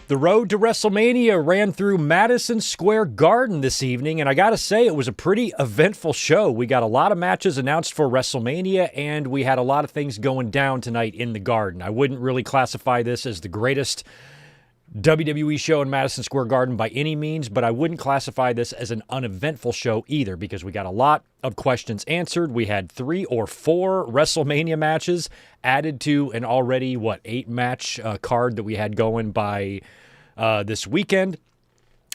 The road to WrestleMania ran through Madison Square Garden this evening, and I gotta say, it was a pretty eventful show. We got a lot of matches announced for WrestleMania, and we had a lot of things going down tonight in the Garden. I wouldn't really classify this as the greatest WWE show in Madison Square Garden by any means, but I wouldn't classify this as an uneventful show either, because we got a lot of questions answered. We had 3 or 4 WrestleMania matches added to an already, 8-match card that we had going by this weekend.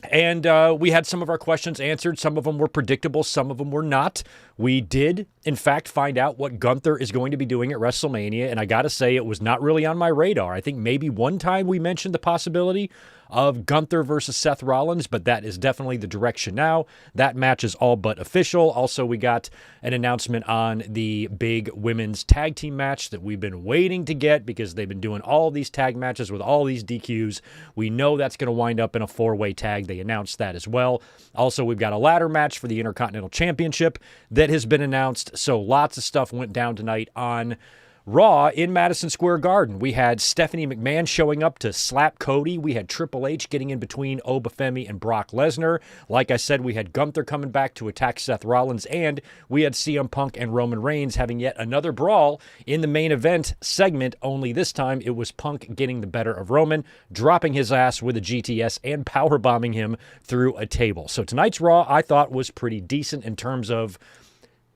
And we had some of our questions answered. Some of them were predictable. Some of them were not. We did, in fact, find out what Gunther is going to be doing at WrestleMania. And I got to say, it was not really on my radar. I think maybe one time we mentioned the possibility of Gunther versus Seth Rollins, but that is definitely the direction now. That match is all but official. Also, we got an announcement on the big women's tag team match that we've been waiting to get because they've been doing all these tag matches with all these DQs. We know that's going to wind up in a 4-way tag. They announced that as well. Also, we've got a ladder match for the Intercontinental Championship that has been announced. So lots of stuff went down tonight on Raw in Madison Square Garden. We had Stephanie McMahon showing up to slap Cody. We had Triple H getting in between Femi and Brock Lesnar. Like I said, we had Gunther coming back to attack Seth Rollins, and we had CM Punk and Roman Reigns having yet another brawl in the main event segment, only this time it was Punk getting the better of Roman, dropping his ass with a GTS and powerbombing him through a table. So tonight's Raw, I thought, was pretty decent in terms of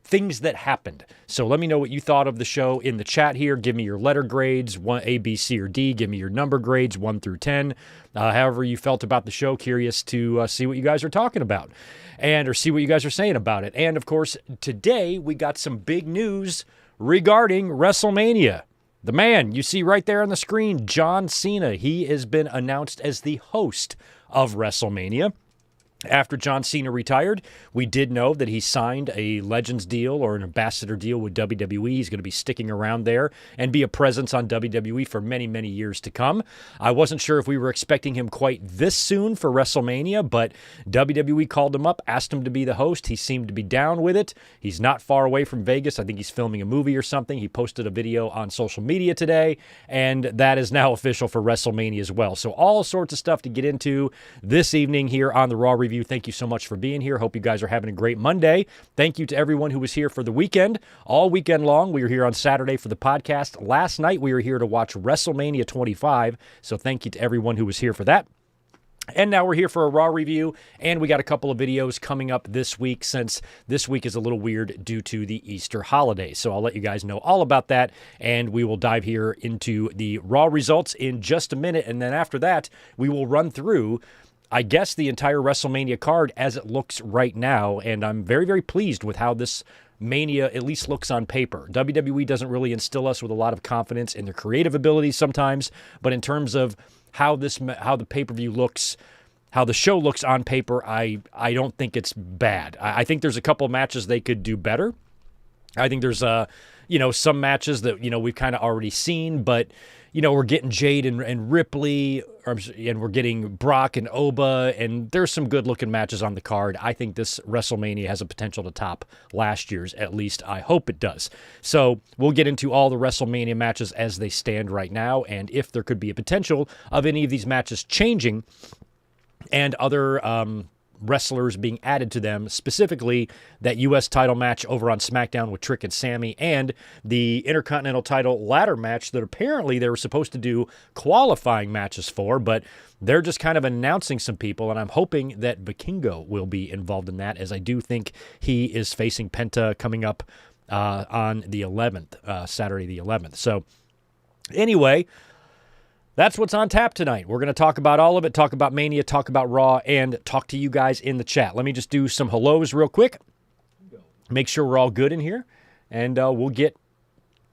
things that happened. So let me know what you thought of the show in the chat here. Give me your letter grades, A, B, C, or D. Give me your number grades, 1 through 10. However you felt about the show. Curious to see what you guys are talking about or see what you guys are saying about it. And, of course, today we got some big news regarding WrestleMania. The man you see right there on the screen, John Cena, he has been announced as the host of WrestleMania. After John Cena retired, we did know that he signed a Legends deal or an ambassador deal with WWE. He's going to be sticking around there and be a presence on WWE for many, many years to come. I wasn't sure if we were expecting him quite this soon for WrestleMania, but WWE called him up, asked him to be the host. He seemed to be down with it. He's not far away from Vegas. I think he's filming a movie or something. He posted a video on social media today, and that is now official for WrestleMania as well. So all sorts of stuff to get into this evening here on the Raw Review. Thank you so much for being here. Hope you guys are having a great Monday. Thank you to everyone who was here for the weekend. All weekend long, we were here on Saturday for the podcast. Last night, we were here to watch WrestleMania 25. So thank you to everyone who was here for that. And now we're here for a Raw review, and we got a couple of videos coming up this week since this week is a little weird due to the Easter holiday. So I'll let you guys know all about that, and we will dive here into the Raw results in just a minute. And then after that, we will run through, I guess, the entire WrestleMania card as it looks right now, and I'm very, very pleased with how this Mania at least looks on paper. WWE doesn't really instill us with a lot of confidence in their creative abilities sometimes, but in terms of how the pay-per-view looks, how the show looks on paper, I don't think it's bad. I think there's a couple of matches they could do better. I think there's some matches that we've kind of already seen, but we're getting Jade and Ripley, and we're getting Brock and Oba, and there's some good-looking matches on the card. I think this WrestleMania has a potential to top last year's, at least I hope it does. So we'll get into all the WrestleMania matches as they stand right now, and if there could be a potential of any of these matches changing and other wrestlers being added to them, specifically that U.S. title match over on SmackDown with Trick and Sammy, and the Intercontinental title ladder match that apparently they were supposed to do qualifying matches for, but they're just kind of announcing some people, and I'm hoping that Vikingo will be involved in that, as I do think he is facing Penta coming up on the 11th, Saturday the 11th. So anyway, that's what's on tap tonight. We're going to talk about all of it, talk about Mania, talk about Raw, and talk to you guys in the chat. Let me just do some hellos real quick. Make sure we're all good in here, and we'll get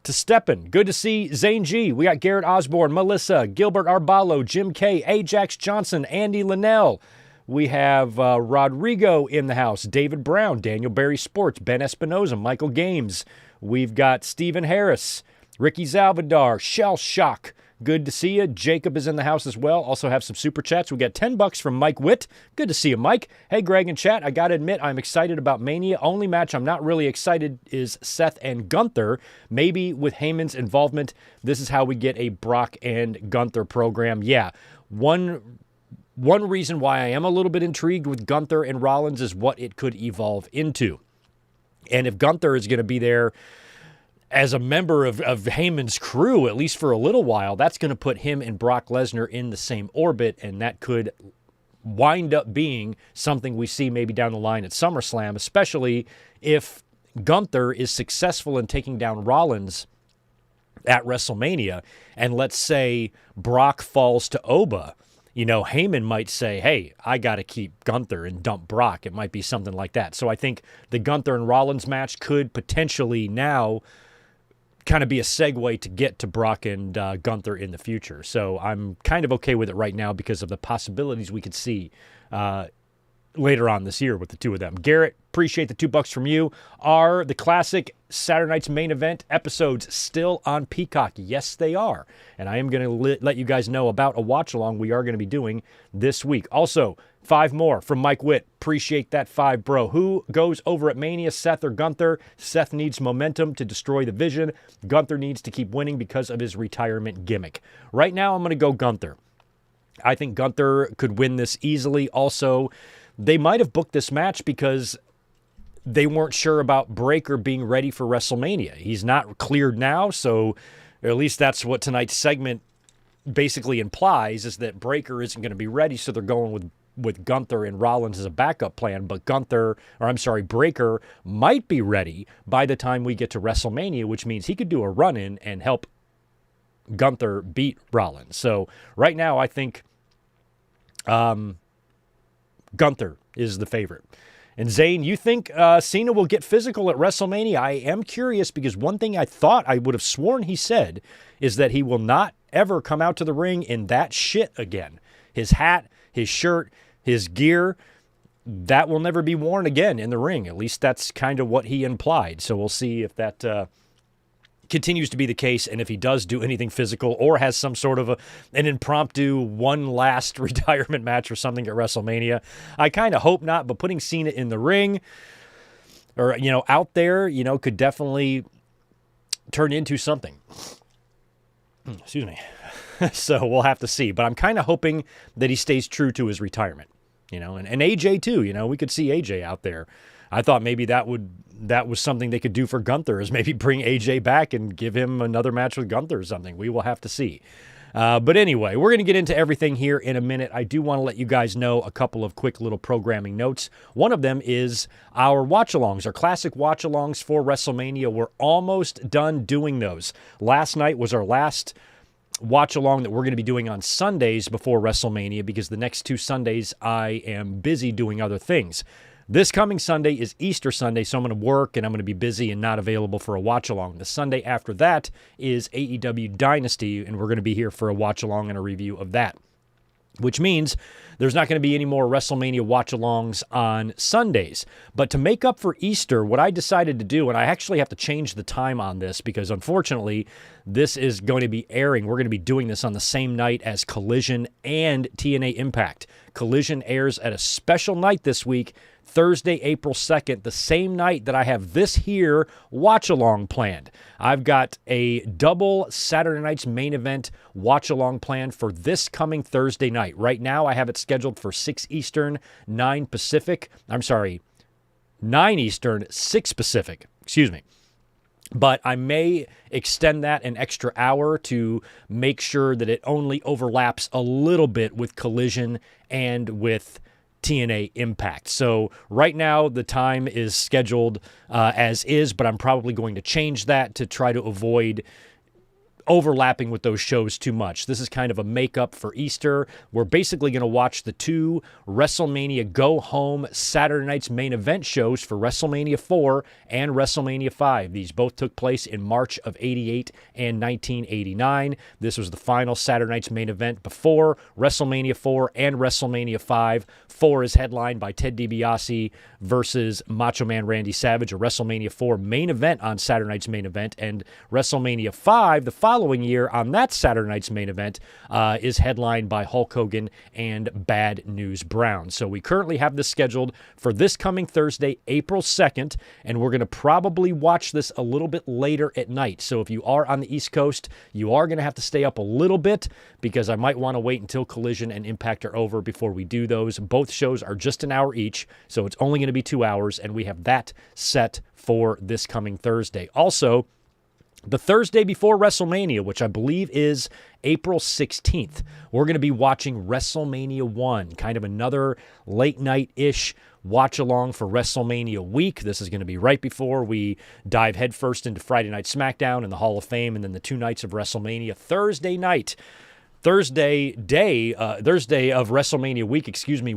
to stepping. Good to see Zane G. We got Garrett Osborne, Melissa, Gilbert Arbalo, Jim K, Ajax Johnson, Andy Linnell. We have Rodrigo in the house, David Brown, Daniel Barry Sports, Ben Espinoza, Michael Games. We've got Stephen Harris, Ricky Zalvadar, Shell Shock. Good to see you. Jacob is in the house as well. Also have some super chats. We got $10 from Mike Witt. Good to see you, Mike. Hey, Greg and chat. I got to admit, I'm excited about Mania. Only match I'm not really excited is Seth and Gunther. Maybe with Heyman's involvement, this is how we get a Brock and Gunther program. Yeah. One reason why I am a little bit intrigued with Gunther and Rollins is what it could evolve into. And if Gunther is going to be there as a member of Heyman's crew, at least for a little while, that's going to put him and Brock Lesnar in the same orbit, and that could wind up being something we see maybe down the line at SummerSlam, especially if Gunther is successful in taking down Rollins at WrestleMania, and let's say Brock falls to Oba. Heyman might say, hey, I got to keep Gunther and dump Brock. It might be something like that. So I think the Gunther and Rollins match could potentially now kind of be a segue to get to Brock and Gunther in the future. So I'm kind of okay with it right now because of the possibilities we could see later on this year with the two of them. Garrett, appreciate the $2 from you. Are the classic Saturday Night's Main Event episodes still on Peacock? Yes, they are. And I am going to let you guys know about a watch-along we are going to be doing this week. Also, 5 more from Mike Witt. Appreciate that 5, bro. Who goes over at Mania, Seth or Gunther? Seth needs momentum to destroy the Vision. Gunther needs to keep winning because of his retirement gimmick. Right now, I'm going to go Gunther. I think Gunther could win this easily. Also, they might have booked this match because they weren't sure about Breakker being ready for WrestleMania. He's not cleared now, so or at least that's what tonight's segment basically implies, is that Breakker isn't going to be ready, so they're going with Gunther and Rollins as a backup plan, but Breakker might be ready by the time we get to WrestleMania, which means he could do a run-in and help Gunther beat Rollins. So right now, I think Gunther is the favorite. And Zane, you think Cena will get physical at WrestleMania? I am curious because one thing I thought I would have sworn he said is that he will not ever come out to the ring in that shit again. His hat, his shirt, his gear, that will never be worn again in the ring. At least that's kind of what he implied. So we'll see if that continues to be the case, and if he does do anything physical or has some sort of an impromptu one last retirement match or something at WrestleMania. I kind of hope not, but putting Cena in the ring or, out there, could definitely turn into something. Excuse me. So we'll have to see, but I'm kind of hoping that he stays true to his retirement, and AJ too, we could see AJ out there. I thought maybe that was something they could do for Gunther, is maybe bring AJ back and give him another match with Gunther or something. We will have to see. But anyway, we're going to get into everything here in a minute. I do want to let you guys know a couple of quick little programming notes. One of them is our watch-alongs, our classic watch-alongs for WrestleMania. We're almost done doing those. Last night was our last watch-along that we're going to be doing on Sundays before WrestleMania, because the next 2 Sundays I am busy doing other things. This coming Sunday is Easter Sunday, so I'm going to work and I'm going to be busy and not available for a watch-along. The Sunday after that is AEW Dynasty, and we're going to be here for a watch-along and a review of that, which means there's not going to be any more WrestleMania watch-alongs on Sundays. But to make up for Easter, what I decided to do, and I actually have to change the time on this because unfortunately this is going to be airing. We're going to be doing this on the same night as Collision and TNA Impact. Collision airs at a special night this week, Thursday, April 2nd, the same night that I have this here watch-along planned. I've got a double Saturday Night's Main Event watch-along planned for this coming Thursday night. Right now, I have it scheduled for 6 Eastern, 9 Pacific. 9 Eastern, 6 Pacific. Excuse me. But I may extend that an extra hour to make sure that it only overlaps a little bit with Collision and with TNA Impact. So right now the time is scheduled as is, but I'm probably going to change that to try to avoid overlapping with those shows too much. This is kind of a makeup for Easter. We're basically going to watch the 2 WrestleMania Go Home Saturday Night's Main Event shows for WrestleMania 4 and WrestleMania 5. These both took place in March of 88 and 1989. This was the final Saturday Night's Main Event before WrestleMania 4 and WrestleMania 5. 4 is headlined by Ted DiBiase versus Macho Man Randy Savage, a WrestleMania 4 main event on Saturday Night's Main Event, and WrestleMania 5, the following following year on that Saturday night's main event is headlined by Hulk Hogan and Bad News Brown. So we currently have this scheduled for this coming Thursday, April 2nd, and we're going to probably watch this a little bit later at night. So if you are on the East Coast, you are going to have to stay up a little bit because I might want to wait until Collision and Impact are over before we do those. Both shows are just an hour each, so it's only going to be 2 hours, and we have that set for this coming Thursday. Also, the Thursday before WrestleMania, which I believe is April 16th, we're going to be watching WrestleMania 1, kind of another late night-ish watch along for WrestleMania week. This is going to be right before we dive headfirst into Friday Night SmackDown and the Hall of Fame, and then the 2 nights of WrestleMania. Thursday of WrestleMania week,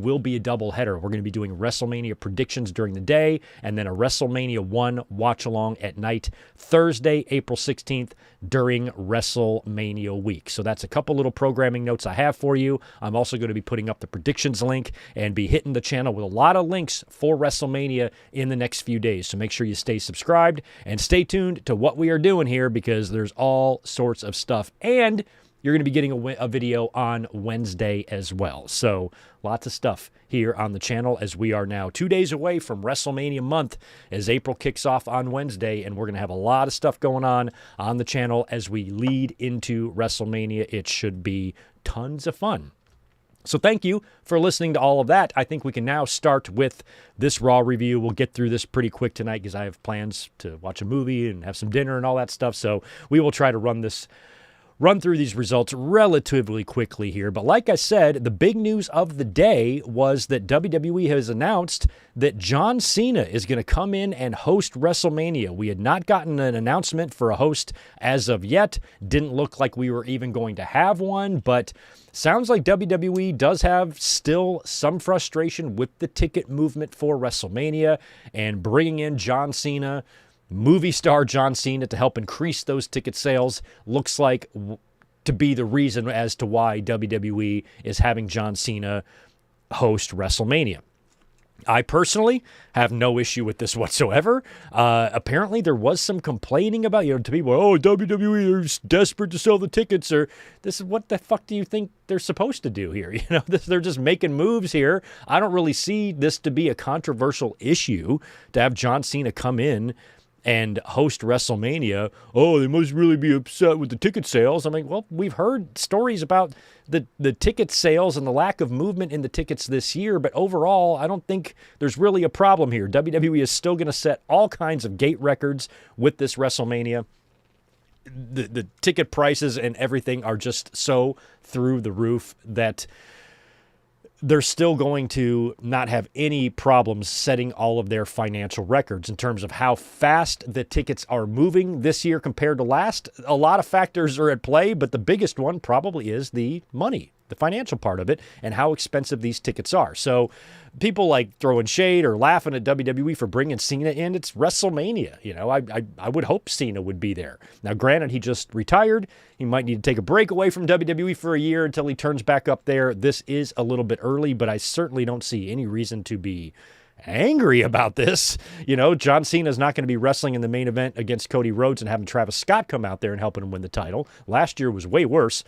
will be a doubleheader. We're going to be doing WrestleMania predictions during the day and then a WrestleMania 1 watch-along at night, Thursday, April 16th, during WrestleMania week. So that's a couple little programming notes I have for you. I'm also going to be putting up the predictions link and be hitting the channel with a lot of links for WrestleMania in the next few days. So make sure you stay subscribed and stay tuned to what we are doing here because there's all sorts of stuff. And you're going to be getting a video on Wednesday as well. So lots of stuff here on the channel as we are now 2 days away from WrestleMania month as April kicks off on Wednesday, and we're going to have a lot of stuff going on the channel as we lead into WrestleMania. It should be tons of fun. So thank you for listening to all of that. I think we can now start with this Raw review. We'll get through this pretty quick tonight because I have plans to watch a movie and have some dinner and all that stuff. So we will try to run through these results relatively quickly here. But like I said, the big news of the day was that WWE has announced that John Cena is going to come in and host WrestleMania. We had not gotten an announcement for a host as of yet. Didn't look like we were even going to have one, but sounds like WWE does have still some frustration with the ticket movement for WrestleMania and bringing in John Cena, movie star John Cena, to help increase those ticket sales looks like to be the reason as to why WWE is having John Cena host WrestleMania. I personally have no issue with this whatsoever. Apparently, there was some complaining about, to people, WWE is desperate to sell the tickets, or this is what the fuck do you think they're supposed to do here? They're just making moves here. I don't really see this to be a controversial issue to have John Cena come in and host WrestleMania. They must really be upset with the ticket sales. I'm like, well, we've heard stories about the ticket sales and the lack of movement in the tickets this year, but overall, I don't think there's really a problem here. WWE is still going to set all kinds of gate records with this WrestleMania. The ticket prices and everything are just so through the roof that they're still going to not have any problems setting all of their financial records in terms of how fast the tickets are moving this year compared to last. A lot of factors are at play, but the biggest one probably is the money, the financial part of it, and how expensive these tickets are. So people like throwing shade or laughing at WWE for bringing Cena in. It's WrestleMania. I would hope Cena would be there. Now, granted, he just retired. He might need to take a break away from WWE for a year until he turns back up there. This is a little bit early, but I certainly don't see any reason to be angry about this. John Cena is not going to be wrestling in the main event against Cody Rhodes and having Travis Scott come out there and helping him win the title. Last year was way worse.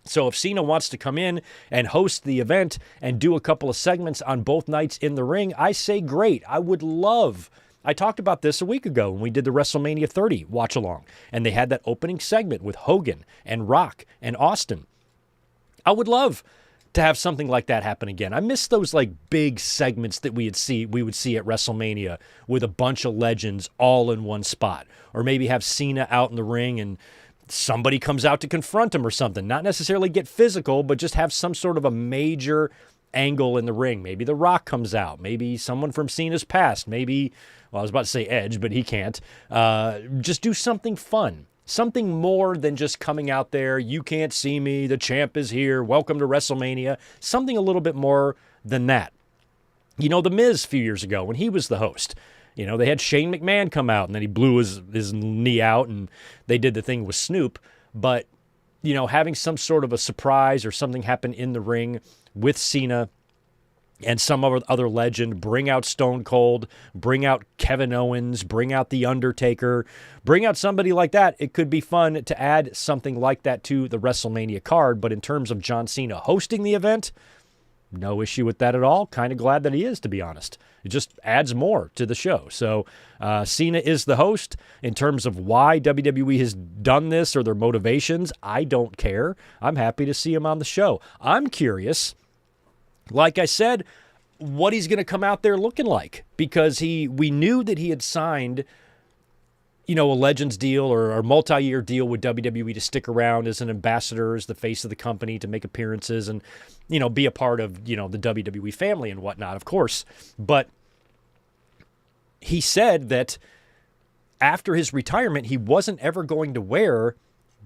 So if Cena wants to come in and host the event and do a couple of segments on both nights in the ring, I say great. I would love. I talked about this a week ago when we did the WrestleMania 30 watch along, and they had that opening segment with Hogan and Rock and Austin. I would love to have something like that happen again. I miss those big segments that we would see at WrestleMania with a bunch of legends all in one spot, or maybe have Cena out in the ring and somebody comes out to confront him or something. Not necessarily get physical, but just have some sort of a major angle in the ring. Maybe The Rock comes out. Maybe someone from Cena's past. Maybe, I was about to say Edge, but he can't. Just do something fun. Something more than just coming out there, you can't see me, the champ is here, welcome to WrestleMania. Something a little bit more than that. The Miz a few years ago when he was the host. They had Shane McMahon come out, and then he blew his knee out, and they did the thing with Snoop. But, having some sort of a surprise or something happen in the ring with Cena and some other legend, bring out Stone Cold, bring out Kevin Owens, bring out The Undertaker, bring out somebody like that. It could be fun to add something like that to the WrestleMania card. But in terms of John Cena hosting the event, no issue with that at all. Kind of glad that he is, to be honest. It just adds more to the show. So Cena is the host. In terms of why WWE has done this or their motivations, I don't care. I'm happy to see him on the show. I'm curious, like I said, what he's going to come out there looking like, because we knew that he had signed, a Legends deal or a multi-year deal with WWE to stick around as an ambassador, as the face of the company, to make appearances and, be a part of, the WWE family and whatnot, of course. But he said that after his retirement, he wasn't ever going to wear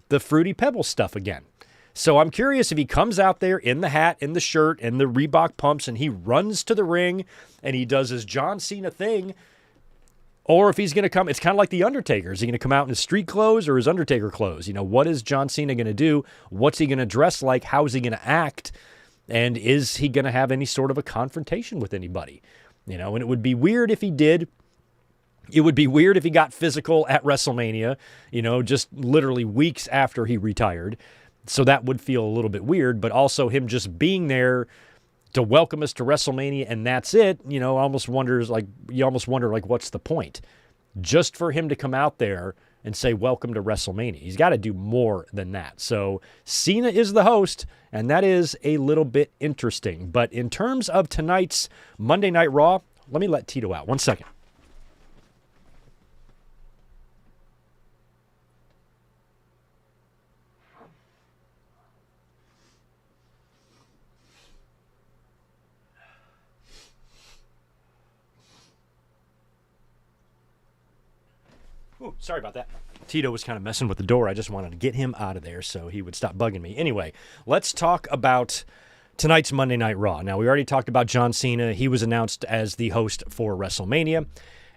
the Fruity Pebbles stuff again. So I'm curious if he comes out there in the hat, in the shirt, and the Reebok pumps, and he runs to the ring, and he does his John Cena thing, or if he's going to come, it's kind of like The Undertaker. Is he going to come out in his street clothes or his Undertaker clothes? What is John Cena going to do? What's he going to dress like? How is he going to act? And is he going to have any sort of a confrontation with anybody? And it would be weird if he did. It would be weird if he got physical at WrestleMania, just literally weeks after he retired. So that would feel a little bit weird, but also him just being there to welcome us to WrestleMania and that's it, you almost wonder, what's the point? Just for him to come out there and say, welcome to WrestleMania. He's got to do more than that. So Cena is the host, and that is a little bit interesting. But in terms of tonight's Monday Night Raw, let me let Tito out. 1 second. Ooh, sorry about that. Tito was kind of messing with the door. I just wanted to get him out of there so he would stop bugging me. Anyway, let's talk about tonight's Monday Night Raw. Now, we already talked about John Cena. He was announced as the host for WrestleMania.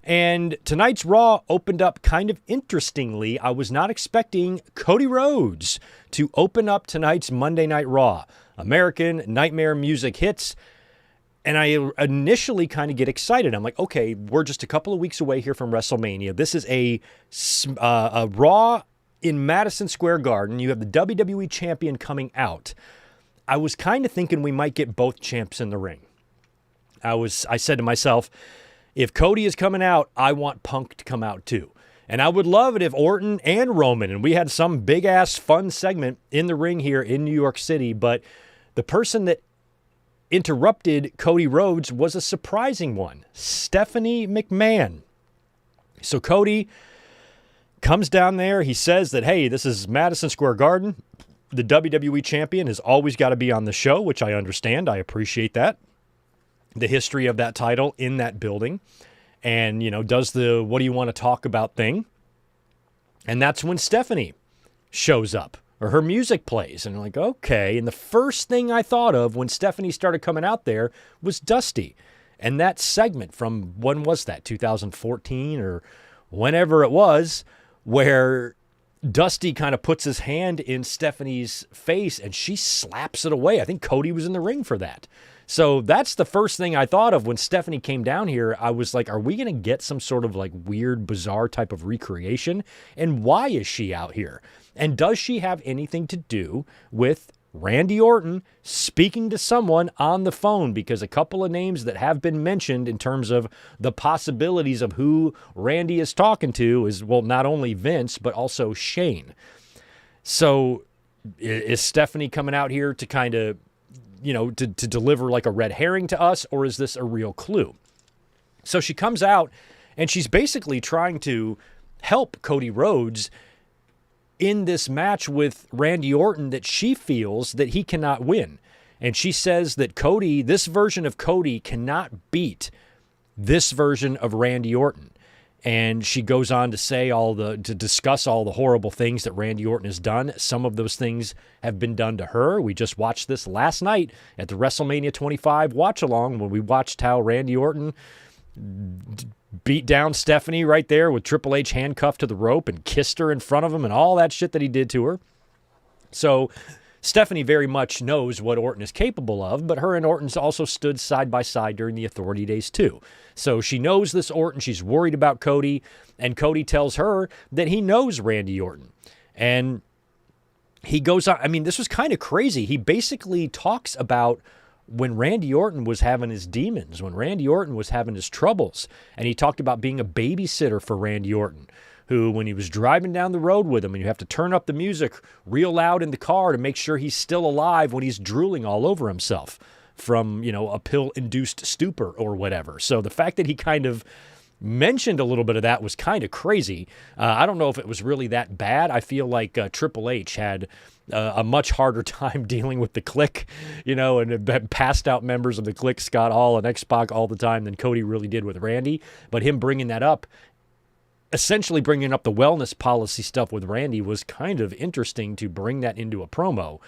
And tonight's Raw opened up kind of interestingly. I was not expecting Cody Rhodes to open up tonight's Monday Night Raw. American Nightmare music hits. And I initially kind of get excited. I'm like, okay, we're just a couple of weeks away here from WrestleMania. This is a Raw in Madison Square Garden. You have the WWE champion coming out. I was kind of thinking we might get both champs in the ring. I said to myself, if Cody is coming out, I want Punk to come out too. And I would love it if Orton and Roman, and we had some big-ass fun segment in the ring here in New York City, but the person that interrupted Cody Rhodes was a surprising one, Stephanie McMahon. So Cody comes down there. He says that, hey, this is Madison Square Garden. The WWE champion has always got to be on the show, which I understand. I appreciate that. The history of that title in that building. And, does the what do you want to talk about thing. And that's when Stephanie shows up. Or her music plays, and I'm like, okay. And the first thing I thought of when Stephanie started coming out there was Dusty. And that segment from, when was that, 2014 or whenever it was, where Dusty kind of puts his hand in Stephanie's face and she slaps it away. I think Cody was in the ring for that. So that's the first thing I thought of when Stephanie came down here. I was like, are we going to get some sort of like weird, bizarre type of recreation? And why is she out here? And does she have anything to do with Randy Orton speaking to someone on the phone? Because a couple of names that have been mentioned in terms of the possibilities of who Randy is talking to is, well, not only Vince, but also Shane. So is Stephanie coming out here to kind of, to deliver like a red herring to us, or is this a real clue? So she comes out and she's basically trying to help Cody Rhodes in this match with Randy Orton that she feels that he cannot win. And she says that Cody, this version of Cody cannot beat this version of Randy Orton. And she goes on to say to discuss all the horrible things that Randy Orton has done. Some of those things have been done to her. We just watched this last night at the WrestleMania 25 watch along when we watched how Randy Orton beat down Stephanie right there with Triple H handcuffed to the rope and kissed her in front of him and all that shit that he did to her. So Stephanie very much knows what Orton is capable of, but her and Orton also stood side by side during the Authority days too. So she knows this Orton. She's worried about Cody, and Cody tells her that he knows Randy Orton. And he goes on. I mean, this was kind of crazy. He basically talks about when Randy Orton was having his demons, when Randy Orton was having his troubles, and he talked about being a babysitter for Randy Orton, who, when he was driving down the road with him, and you have to turn up the music real loud in the car to make sure he's still alive when he's drooling all over himself from, a pill-induced stupor or whatever. So the fact that he kind of mentioned a little bit of that was kind of crazy. I don't know if it was really that bad. I feel like Triple H had a much harder time dealing with the Clique, and passed out members of the Clique, Scott Hall and X-Pac all the time than Cody really did with Randy. But him bringing that up, essentially bringing up the wellness policy stuff with Randy, was kind of interesting to bring that into a promo.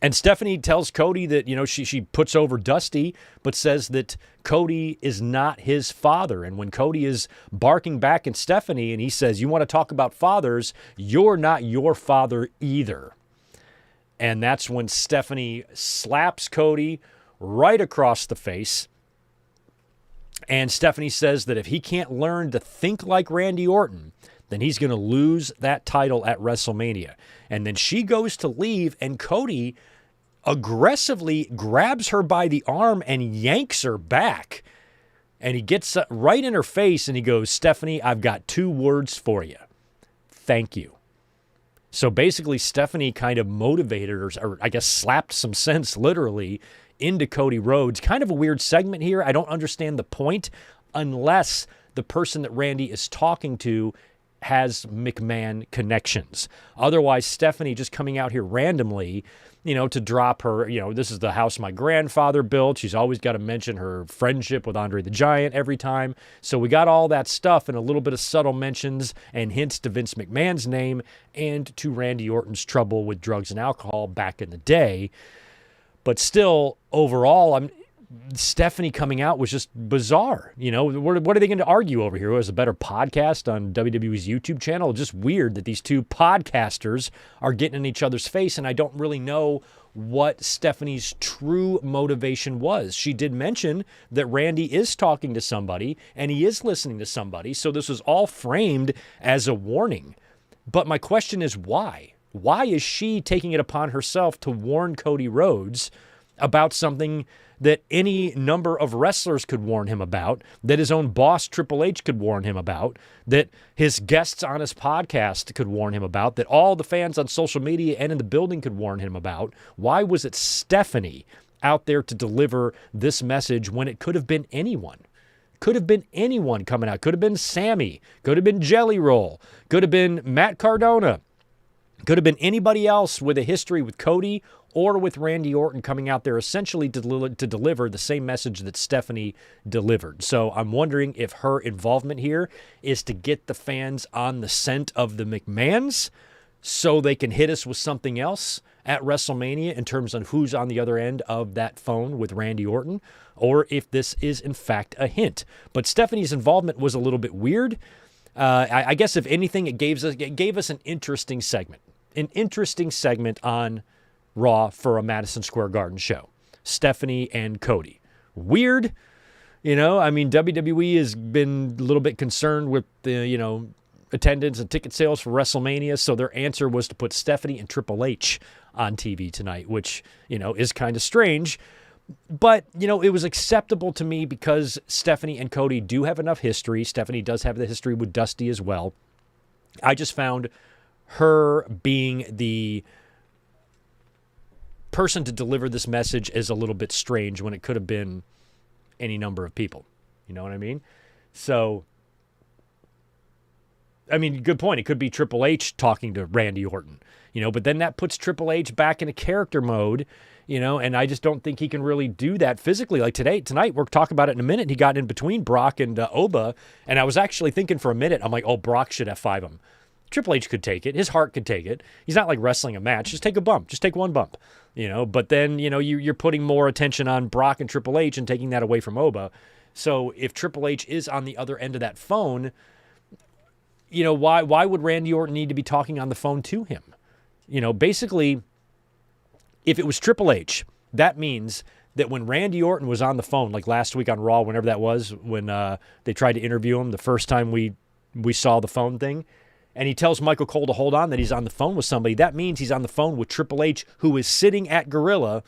And Stephanie tells Cody that, she puts over Dusty, but says that Cody is not his father. And when Cody is barking back at Stephanie and he says, "You want to talk about fathers? You're not your father either." And that's when Stephanie slaps Cody right across the face. And Stephanie says that if he can't learn to think like Randy Orton, then he's going to lose that title at WrestleMania. And then she goes to leave, and Cody aggressively grabs her by the arm and yanks her back. And he gets right in her face, and he goes, "Stephanie, I've got 2 words for you. Thank you." So basically, Stephanie kind of motivated her, or I guess slapped some sense, literally, into Cody Rhodes. Kind of a weird segment here. I don't understand the point unless the person that Randy is talking to has McMahon connections. Otherwise, Stephanie just coming out here randomly, to drop her, this is the house my grandfather built. She's always got to mention her friendship with Andre the Giant every time. So we got all that stuff and a little bit of subtle mentions and hints to Vince McMahon's name and to Randy Orton's trouble with drugs and alcohol back in the day. But still, overall, Stephanie coming out was just bizarre. What are they going to argue over here? Was a better podcast on WWE's YouTube channel? Just weird that these two podcasters are getting in each other's face, and I don't really know what Stephanie's true motivation was. She did mention that Randy is talking to somebody, and he is listening to somebody, so this was all framed as a warning. But my question is why? Why is she taking it upon herself to warn Cody Rhodes about something that any number of wrestlers could warn him about, that his own boss, Triple H, could warn him about, that his guests on his podcast could warn him about, that all the fans on social media and in the building could warn him about? Why was it Stephanie out there to deliver this message when it could have been anyone? Could have been anyone coming out. Could have been Sammy. Could have been Jelly Roll. Could have been Matt Cardona. Could have been anybody else with a history with Cody or with Randy Orton coming out there essentially to deliver the same message that Stephanie delivered. So I'm wondering if her involvement here is to get the fans on the scent of the McMahons so they can hit us with something else at WrestleMania in terms of who's on the other end of that phone with Randy Orton, or if this is in fact a hint. But Stephanie's involvement was a little bit weird. I guess if anything, it gave us an interesting segment. An interesting segment on Raw for a Madison Square Garden show. Stephanie and Cody. Weird. WWE has been a little bit concerned with the, attendance and ticket sales for WrestleMania, so their answer was to put Stephanie and Triple H on TV tonight, which, is kind of strange. But, it was acceptable to me because Stephanie and Cody do have enough history. Stephanie does have the history with Dusty as well. I just found her being the person to deliver this message is a little bit strange when it could have been any number of people. You know what I mean? So, good point. It could be Triple H talking to Randy Orton, but then that puts Triple H back in a character mode, and I just don't think he can really do that physically. Like tonight, we'll talk about it in a minute. He got in between Brock and Oba, and I was actually thinking for a minute, I'm like, oh, Brock should F5 him. Triple H could take it. His heart could take it. He's not like wrestling a match. Just take a bump. Just take one bump, But then, you're putting more attention on Brock and Triple H and taking that away from Oba. So if Triple H is on the other end of that phone, why would Randy Orton need to be talking on the phone to him? basically, if it was Triple H, that means that when Randy Orton was on the phone, like last week on Raw, whenever that was, when they tried to interview him the first time we saw the phone thing, and he tells Michael Cole to hold on, that he's on the phone with somebody, that means he's on the phone with Triple H, who is sitting at Gorilla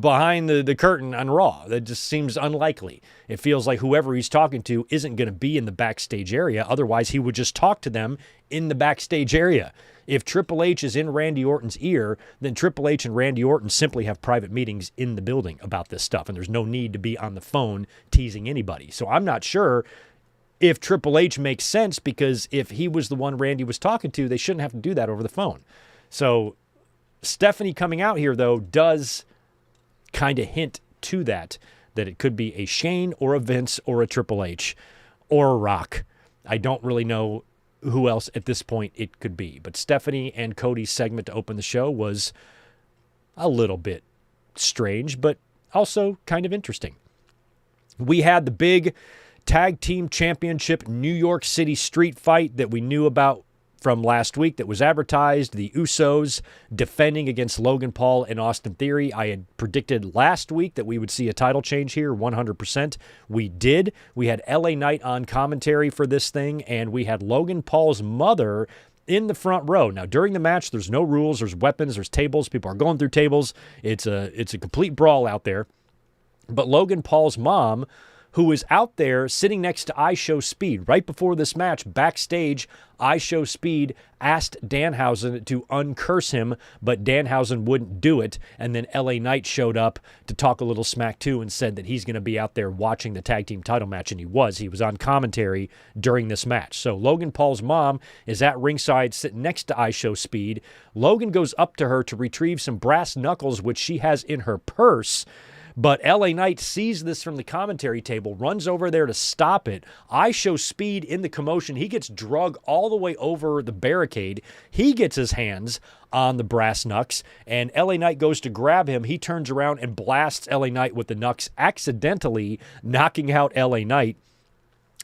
behind the curtain on Raw. That just seems unlikely. It feels like whoever he's talking to isn't going to be in the backstage area. Otherwise, he would just talk to them in the backstage area. If Triple H is in Randy Orton's ear, then Triple H and Randy Orton simply have private meetings in the building about this stuff, and there's no need to be on the phone teasing anybody. So I'm not sure if Triple H makes sense, because if he was the one Randy was talking to, they shouldn't have to do that over the phone. So Stephanie coming out here, though, does kind of hint to that it could be a Shane or a Vince or a Triple H or a Rock. I don't really know who else at this point it could be. But Stephanie and Cody's segment to open the show was a little bit strange, but also kind of interesting. We had the big Tag Team Championship New York City street fight that we knew about from last week that was advertised. The Usos defending against Logan Paul and Austin Theory. I had predicted last week that we would see a title change here, 100%. We did. We had LA Knight on commentary for this thing, and we had Logan Paul's mother in the front row. Now, during the match, there's no rules, there's weapons, there's tables. People are going through tables. It's a complete brawl out there. But Logan Paul's mom, who is out there sitting next to IShowSpeed. Right before this match, backstage, IShowSpeed asked Danhausen to uncurse him, but Danhausen wouldn't do it. And then LA Knight showed up to talk a little smack too and said that he's going to be out there watching the tag team title match, and he was. He was on commentary during this match. So Logan Paul's mom is at ringside sitting next to IShowSpeed. Logan goes up to her to retrieve some brass knuckles, which she has in her purse. But LA Knight sees this from the commentary table, runs over there to stop it. IShowSpeed in the commotion. He gets drug all the way over the barricade. He gets his hands on the brass knucks, and LA Knight goes to grab him. He turns around and blasts LA Knight with the knucks, accidentally knocking out LA Knight.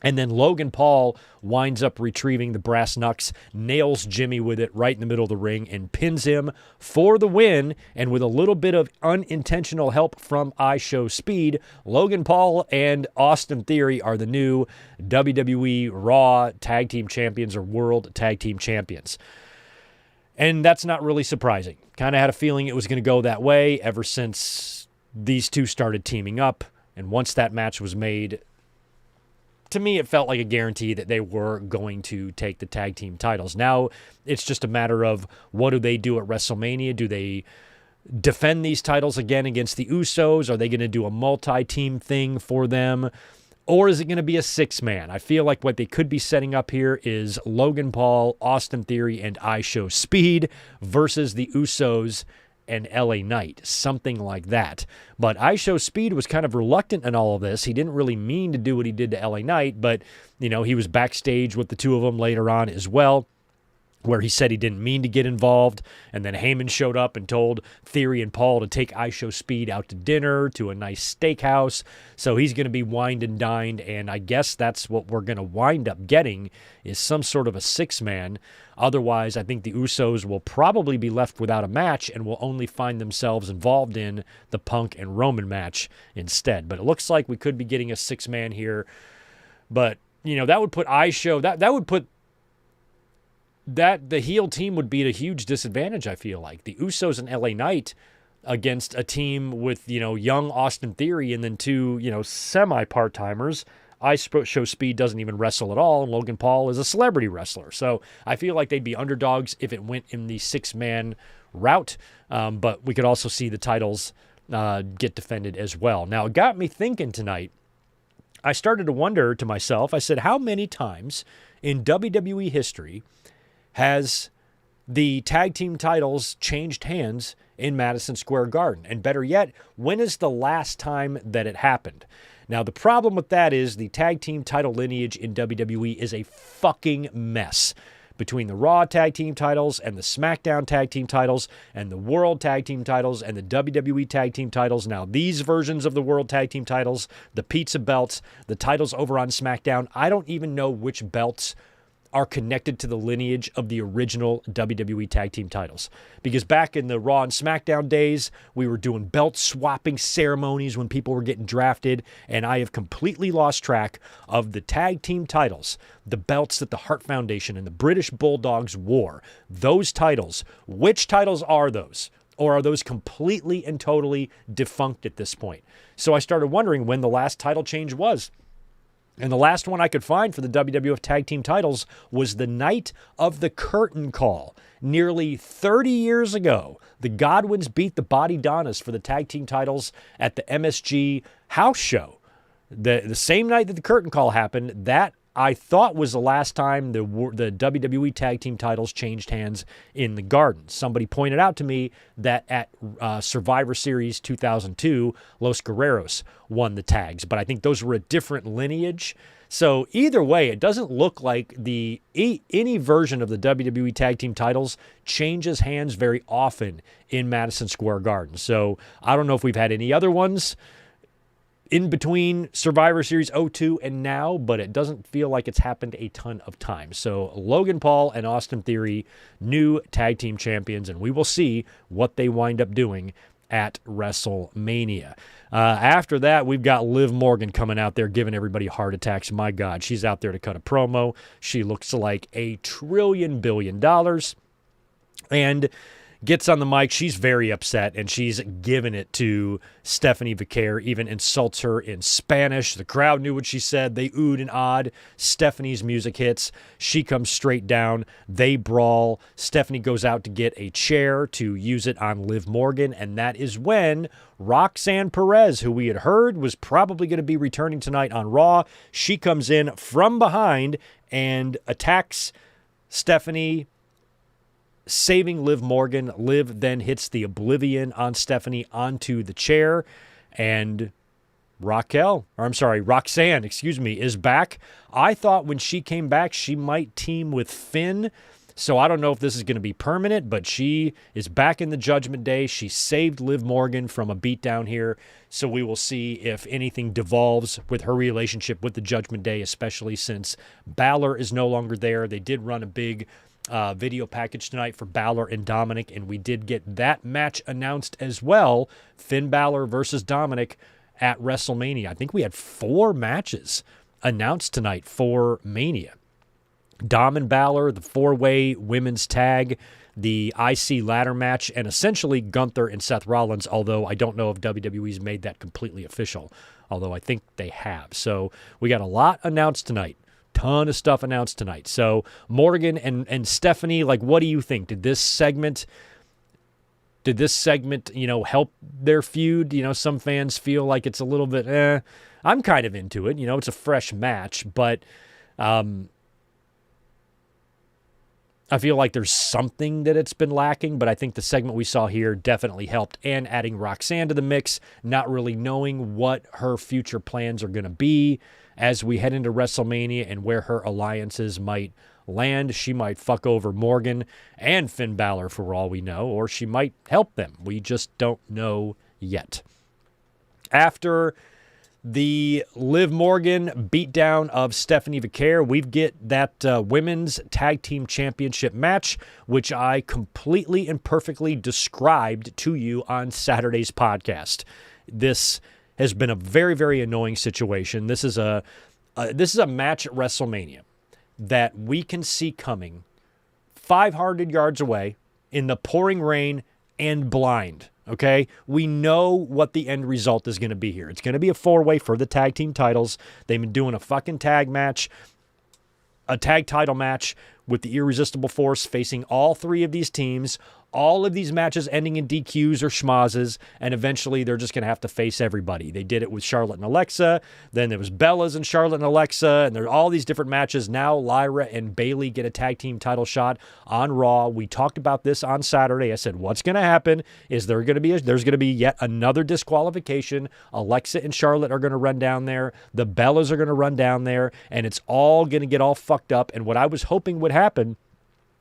And then Logan Paul winds up retrieving the brass knucks, nails Jimmy with it right in the middle of the ring, and pins him for the win. And with a little bit of unintentional help from IShowSpeed, Logan Paul and Austin Theory are the new WWE Raw Tag Team Champions, or World Tag Team Champions. And that's not really surprising. Kind of had a feeling it was going to go that way ever since these two started teaming up. And once that match was made, to me, it felt like a guarantee that they were going to take the tag team titles. Now, it's just a matter of what do they do at WrestleMania? Do they defend these titles again against the Usos? Are they going to do a multi-team thing for them? Or is it going to be a six-man? I feel like what they could be setting up here is Logan Paul, Austin Theory, and IShowSpeed versus the Usos and LA Knight, something like that. But IShowSpeed was kind of reluctant in all of this. He didn't really mean to do what he did to LA Knight, but, he was backstage with the two of them later on as well, where he said he didn't mean to get involved. And then Heyman showed up and told Theory and Paul to take IShowSpeed out to dinner, to a nice steakhouse. So he's going to be wined and dined, and I guess that's what we're going to wind up getting, is some sort of a six-man. Otherwise, I think the Usos will probably be left without a match and will only find themselves involved in the Punk and Roman match instead. But it looks like we could be getting a six-man here. But, that would put that would put that the heel team would be at a huge disadvantage, I feel like. The Usos and LA Knight against a team with, young Austin Theory and then two, semi-part-timers. IShowSpeed doesn't even wrestle at all, and Logan Paul is a celebrity wrestler. So I feel like they'd be underdogs if it went in the six-man route, but we could also see the titles get defended as well. Now, it got me thinking tonight. I started to wonder to myself, I said, how many times in WWE history has the tag team titles changed hands in Madison Square Garden? And better yet, when is the last time that it happened? Now, the problem with that is the tag team title lineage in WWE is a fucking mess. Between the Raw tag team titles and the SmackDown tag team titles and the World tag team titles and the WWE tag team titles. Now, these versions of the World tag team titles, the pizza belts, the titles over on SmackDown, I don't even know which belts are connected to the lineage of the original WWE Tag Team titles. Because back in the Raw and SmackDown days, we were doing belt swapping ceremonies when people were getting drafted, and I have completely lost track of the tag team titles, the belts that the Hart Foundation and the British Bulldogs wore. Those titles, which titles are those? Or are those completely and totally defunct at this point? So I started wondering when the last title change was. And the last one I could find for the WWF Tag Team titles was the night of the curtain call. Nearly 30 years ago, the Godwins beat the Body Donnas for the Tag Team titles at the MSG house show. The same night that the curtain call happened, that I thought was the last time the WWE Tag Team titles changed hands in the Garden. Somebody pointed out to me that at Survivor Series 2002, Los Guerreros won the tags, but I think those were a different lineage. So either way, it doesn't look like any version of the WWE Tag Team titles changes hands very often in Madison Square Garden. So I don't know if we've had any other ones in between Survivor Series 02 and now, but it doesn't feel like it's happened a ton of times. So Logan Paul and Austin Theory, new tag team champions, and we will see what they wind up doing at WrestleMania. After that, we've got Liv Morgan coming out there giving everybody heart attacks. My God, she's out there to cut a promo. She looks like $1 trillion billion. And gets on the mic. She's very upset, and she's giving it to Stephanie Vicaire, even insults her in Spanish. The crowd knew what she said. They oohed and awed. Stephanie's music hits. She comes straight down. They brawl. Stephanie goes out to get a chair to use it on Liv Morgan, and that is when Roxanne Perez, who we had heard was probably going to be returning tonight on Raw, she comes in from behind and attacks Stephanie, saving Liv Morgan. Liv then hits the Oblivion on Stephanie onto the chair, and Roxanne, is back. I thought when she came back, she might team with Finn, so I don't know if this is going to be permanent, but she is back in the Judgment Day. She saved Liv Morgan from a beatdown here, so we will see if anything devolves with her relationship with the Judgment Day, especially since Balor is no longer there. They did run a big video package tonight for Balor and Dominic, and we did get that match announced as well. Finn Balor versus Dominic at WrestleMania. I think we had 4 matches announced tonight for Mania. Dom and Balor, the 4-way women's tag, the IC ladder match, and essentially Gunther and Seth Rollins, although I don't know if WWE's made that completely official, although I think they have. So we got a lot announced tonight. Ton of stuff announced tonight. So Morgan and Stephanie, like, what do you think? Did this segment, help their feud? Some fans feel like it's a little bit, I'm kind of into it. It's a fresh match, but I feel like there's something that it's been lacking, but I think the segment we saw here definitely helped. And adding Roxanne to the mix, not really knowing what her future plans are going to be as we head into WrestleMania and where her alliances might land. She might fuck over Morgan and Finn Balor for all we know, or she might help them. We just don't know yet. After the Liv Morgan beatdown of Stephanie Vicaire, we get that women's tag team championship match, which I completely and perfectly described to you on Saturday's podcast. This has been a very, very annoying situation. This is a match at WrestleMania that we can see coming 500 yards away in the pouring rain and blind. Okay, we know what the end result is going to be here. It's going to be a 4-way for the tag team titles. They've been doing a fucking tag match, a tag title match with the Irresistible Force facing all 3 of these teams. All of these matches ending in DQs or schmazes, and eventually they're just going to have to face everybody. They did it with Charlotte and Alexa. Then there was Bella's and Charlotte and Alexa, and there are all these different matches. Now Lyra and Bayley get a tag team title shot on Raw. We talked about this on Saturday. I said, what's going to happen is there's going to be yet another disqualification. Alexa and Charlotte are going to run down there. The Bellas are going to run down there, and it's all going to get all fucked up. And what I was hoping would happen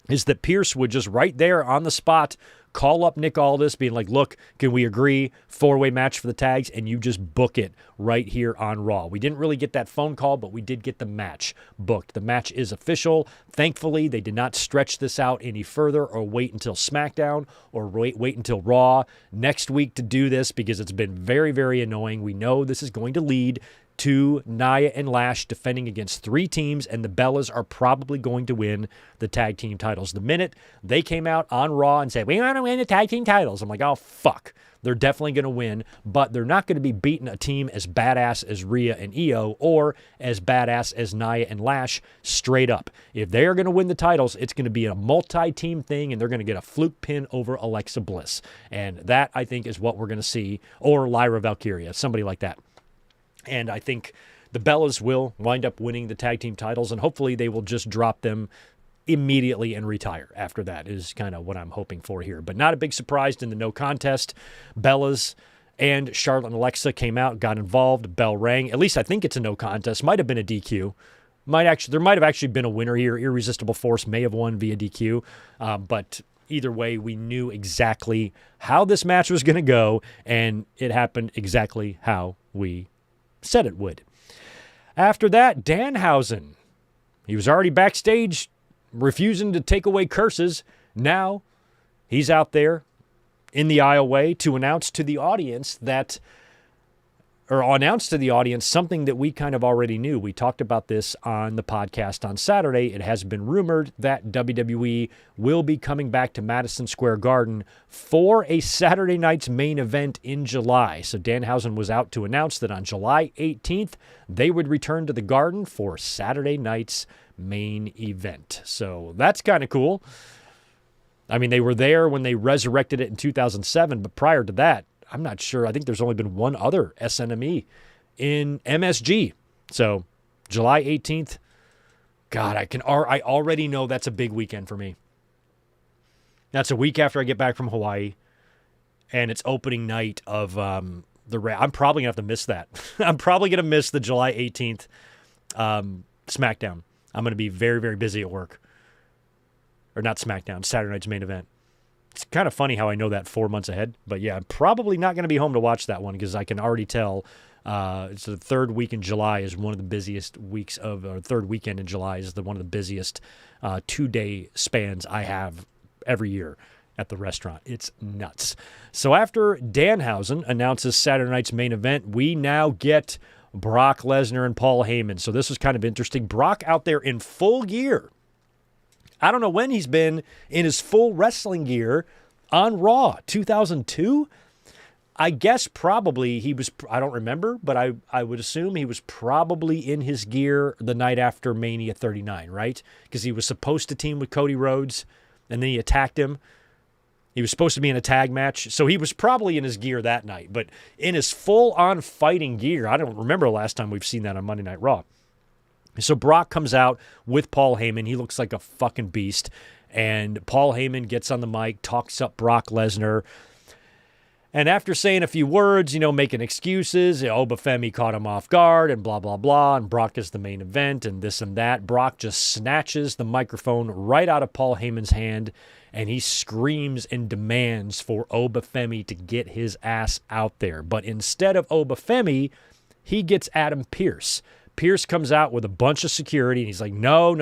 is that Pierce would just right there on the spot call up Nick Aldis being like, look, can we agree 4-way match for the tags? And you just book it right here on Raw. We didn't really get that phone call, but we did get the match booked. The match is official. Thankfully, they did not stretch this out any further or wait until SmackDown or wait until Raw next week to do this, because it's been very, very annoying. We know this is going to lead to Nia and Lash defending against 3 teams, and the Bellas are probably going to win the tag team titles. The minute they came out on Raw and said, we want to win the tag team titles, I'm like, oh, fuck. They're definitely going to win, but they're not going to be beating a team as badass as Rhea and Io or as badass as Nia and Lash straight up. If they are going to win the titles, it's going to be a multi-team thing, and they're going to get a fluke pin over Alexa Bliss. And that, I think, is what we're going to see, or Lyra Valkyria, somebody like that. And I think the Bellas will wind up winning the tag team titles, and hopefully they will just drop them immediately and retire after that, is kind of what I'm hoping for here. But not a big surprise in the no contest. Bellas and Charlotte and Alexa came out, got involved, bell rang. At least I think it's a no contest. Might have been a DQ. There might have actually been a winner here. Irresistible Force may have won via DQ. But either way, we knew exactly how this match was going to go, and it happened exactly how we said it would. After that, Danhausen. He was already backstage refusing to take away curses. Now he's out there in the aisleway to announce to the audience something that we kind of already knew. We talked about this on the podcast on Saturday. It has been rumored that WWE will be coming back to Madison Square Garden for a Saturday night's main event in July. So Danhausen was out to announce that on July 18th, they would return to the Garden for Saturday night's main event. So that's kind of cool. I mean, they were there when they resurrected it in 2007, but prior to that, I'm not sure. I think there's only been one other SNME in MSG. So July 18th, God, I already know that's a big weekend for me. That's a week after I get back from Hawaii, and it's opening night of I'm probably going to have to miss that. I'm probably going to miss the July 18th SmackDown. I'm going to be very, very busy at work. Or not SmackDown, Saturday night's main event. It's kind of funny how I know that 4 months ahead. But yeah, I'm probably not going to be home to watch that one, because I can already tell it's the third week in July is one of the busiest weeks or third weekend in July is one of the busiest 2-day spans I have every year at the restaurant. It's nuts. So after Danhausen announces Saturday night's main event, we now get Brock Lesnar and Paul Heyman. So this was kind of interesting. Brock out there in full gear. I don't know when he's been in his full wrestling gear on Raw. 2002? I guess probably he was, I don't remember, but I would assume he was probably in his gear the night after Mania 39, right? Because he was supposed to team with Cody Rhodes, and then he attacked him. He was supposed to be in a tag match, so he was probably in his gear that night. But in his full-on fighting gear, I don't remember the last time we've seen that on Monday Night Raw. So Brock comes out with Paul Heyman. He looks like a fucking beast. And Paul Heyman gets on the mic, talks up Brock Lesnar. And after saying a few words, making excuses, Femi caught him off guard and blah, blah, blah. And Brock is the main event and this and that. Brock just snatches the microphone right out of Paul Heyman's hand. And he screams and demands for Femi to get his ass out there. But instead of Femi, he gets Adam Pearce. Pierce comes out with a bunch of security, and he's like, no,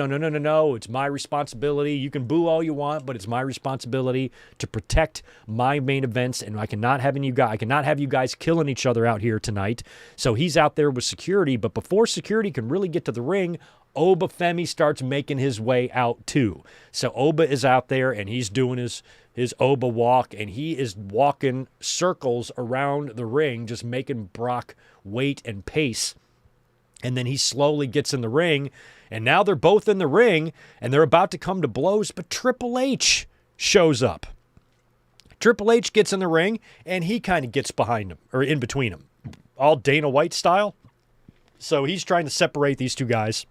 it's my responsibility. You can boo all you want, but it's my responsibility to protect my main events, and I cannot have you guys killing each other out here tonight. So he's out there with security, but before security can really get to the ring, Femi starts making his way out too. So Oba is out there, and he's doing his Oba walk, and he is walking circles around the ring, just making Brock wait and pace. And then he slowly gets in the ring, and now they're both in the ring, and they're about to come to blows, but Triple H shows up. Triple H gets in the ring, and he kind of gets behind him, or in between them, all Dana White style. So he's trying to separate these two guys,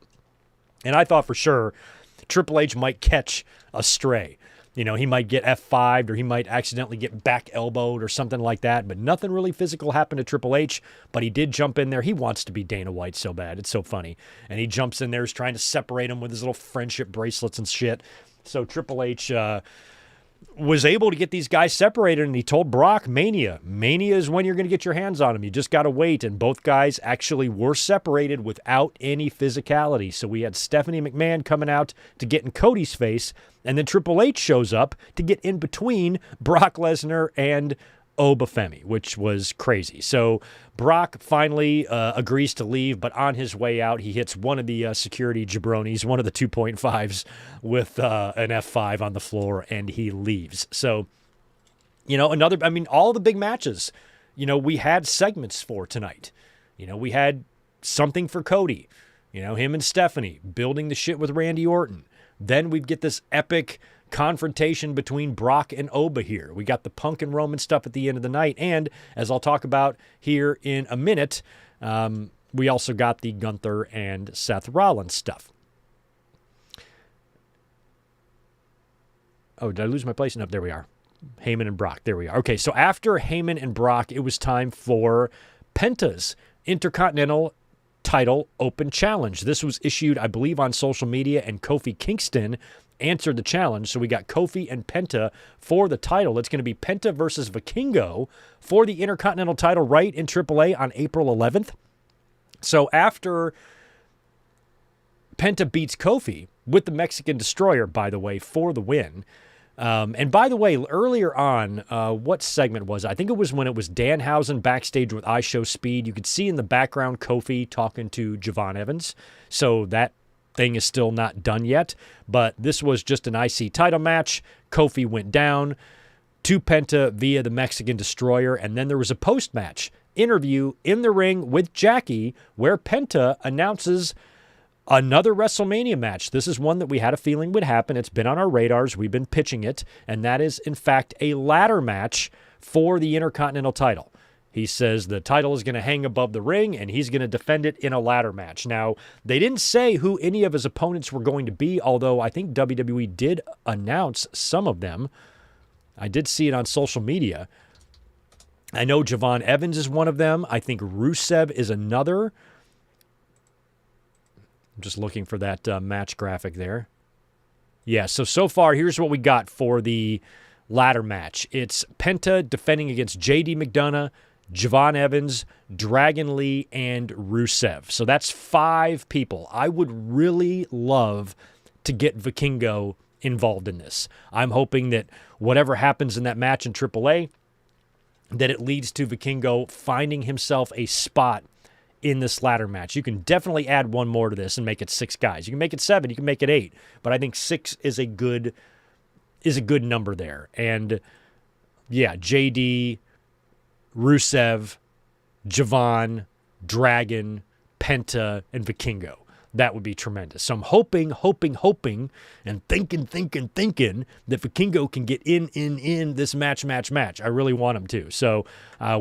and I thought for sure Triple H might catch a stray. He might get F5'd, or he might accidentally get back elbowed or something like that, but nothing really physical happened to Triple H, but he did jump in there. He wants to be Dana White so bad. It's so funny. And he jumps in there, is trying to separate him with his little friendship bracelets and shit. So Triple H was able to get these guys separated, and he told Brock, Mania is when you're going to get your hands on them. You just got to wait. And both guys actually were separated without any physicality. So we had Stephanie McMahon coming out to get in Cody's face, and then Triple H shows up to get in between Brock Lesnar and Femi, which was crazy. So Brock finally agrees to leave, but on his way out, he hits one of the security jabronis, one of the 2.5s, with an F5 on the floor, and he leaves. So, all the big matches, we had segments for tonight. We had something for Cody, him and Stephanie building the shit with Randy Orton. Then we'd get this epic confrontation between Brock and Oba here. We got the Punk and Roman stuff at the end of the night, and as I'll talk about here in a minute, we also got the Gunther and Seth Rollins stuff. Oh, did I lose my place? No, there we are. Heyman and Brock. There we are. Okay, so after Heyman and Brock, it was time for Penta's Intercontinental title open challenge. This was issued, I believe, on social media, and Kofi Kingston answered the challenge. So we got Kofi and Penta for the title. It's going to be Penta versus Vikingo for the Intercontinental title right in AAA on April 11th. So after Penta beats Kofi with the Mexican Destroyer, by the way, for the win. And by the way, earlier on, what segment was it? I think it was when it was Danhausen backstage with iShow Speed. You could see in the background Kofi talking to Javon Evans. So that thing is still not done yet, but this was just an IC title match. Kofi went down to Penta via the Mexican Destroyer, and then there was a post-match interview in the ring with Jackie where Penta announces another WrestleMania match. This is one that we had a feeling would happen. It's been on our radars. We've been pitching it, and that is, in fact, a ladder match for the Intercontinental title. He says the title is going to hang above the ring, and he's going to defend it in a ladder match. Now, they didn't say who any of his opponents were going to be, although I think WWE did announce some of them. I did see it on social media. I know Javon Evans is one of them. I think Rusev is another. I'm just looking for that match graphic there. Yeah, so far, here's what we got for the ladder match. It's Penta defending against JD McDonough, Javon Evans, Dragon Lee, and Rusev. So that's 5 people. I would really love to get Vikingo involved in this. I'm hoping that whatever happens in that match in AAA, that it leads to Vikingo finding himself a spot in this ladder match. You can definitely add one more to this and make it 6 guys. You can make it 7, you can make it 8, but I think 6 is a good number there. And yeah, JD, Rusev, Javon, Dragon, Penta, and Vikingo. That would be tremendous. So I'm hoping, and thinking that Vikingo can get in this match. I really want him to. So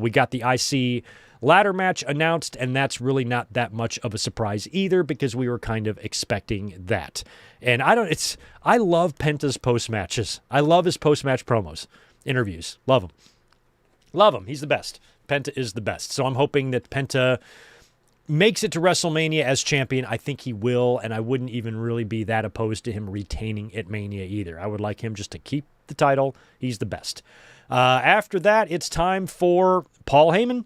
we got the IC ladder match announced, and that's really not that much of a surprise either because we were kind of expecting that. And I love Penta's post-matches. I love his post-match promos, interviews. Love him. He's the best. Penta is the best. So I'm hoping that Penta makes it to WrestleMania as champion. I think he will, and I wouldn't even really be that opposed to him retaining at Mania either. I would like him just to keep the title. He's the best. After that, it's time for Paul Heyman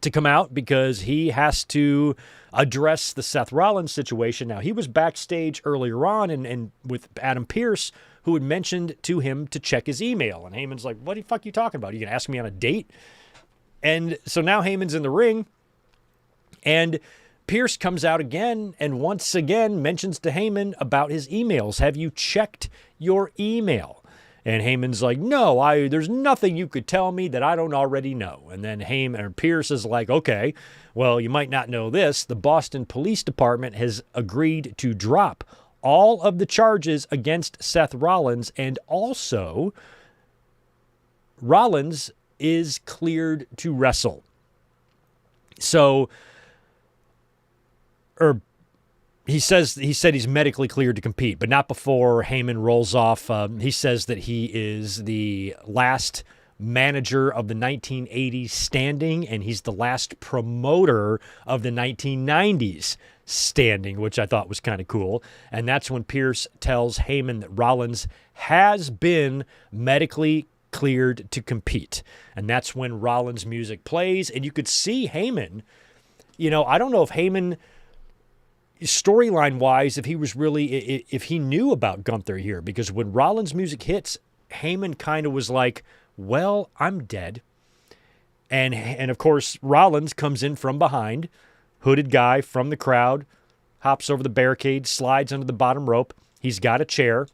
to come out because he has to address the Seth Rollins situation. Now, he was backstage earlier on and with Adam Pearce, who had mentioned to him to check his email. And Heyman's like, what the fuck are you talking about? Are you going to ask me on a date? And so now Heyman's in the ring, and Pearce comes out again and once again mentions to Heyman about his emails. Have you checked your email? And Heyman's like, no, there's nothing you could tell me that I don't already know. And then Pearce is like, okay, well, you might not know this. The Boston Police Department has agreed to drop all of the charges against Seth Rollins, and also Rollins is cleared to wrestle. So, he said he's medically cleared to compete, but not before Heyman rolls off. He says that he is the last manager of the 1980s standing, and he's the last promoter of the 1990s standing, which I thought was kind of cool. And that's when Pierce tells Heyman that Rollins has been medically cleared to compete. And that's when Rollins' music plays. And you could see Heyman, I don't know if Heyman, storyline-wise, if he knew about Gunther here. Because when Rollins' music hits, Heyman kind of was like, well, I'm dead. And of course, Rollins comes in from behind, hooded guy from the crowd, hops over the barricade, slides under the bottom rope. He's got a chair.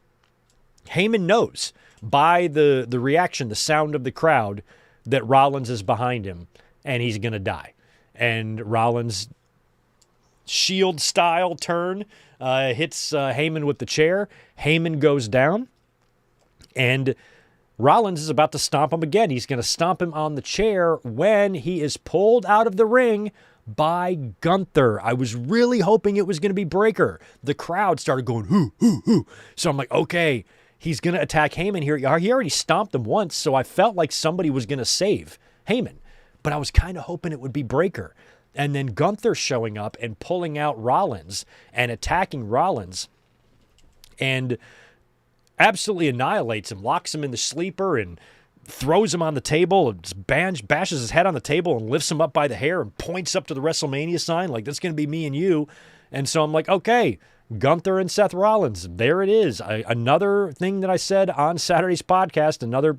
Heyman knows by the reaction, the sound of the crowd, that Rollins is behind him and he's going to die. And Rollins' shield-style turn hits Heyman with the chair. Heyman goes down, and Rollins is about to stomp him again. He's going to stomp him on the chair when he is pulled out of the ring by Gunther. I was really hoping it was going to be Breakker. The crowd started going, hoo, hoo, hoo. So I'm like, okay, he's going to attack Heyman here. He already stomped him once, so I felt like somebody was going to save Heyman. But I was kind of hoping it would be Breakker. And then Gunther showing up and pulling out Rollins and attacking Rollins and absolutely annihilates him, locks him in the sleeper and throws him on the table and just bashes his head on the table and lifts him up by the hair and points up to the WrestleMania sign like, that's going to be me and you. And so I'm like, okay, Gunther and Seth Rollins, there it is. Another thing that I said on Saturday's podcast, another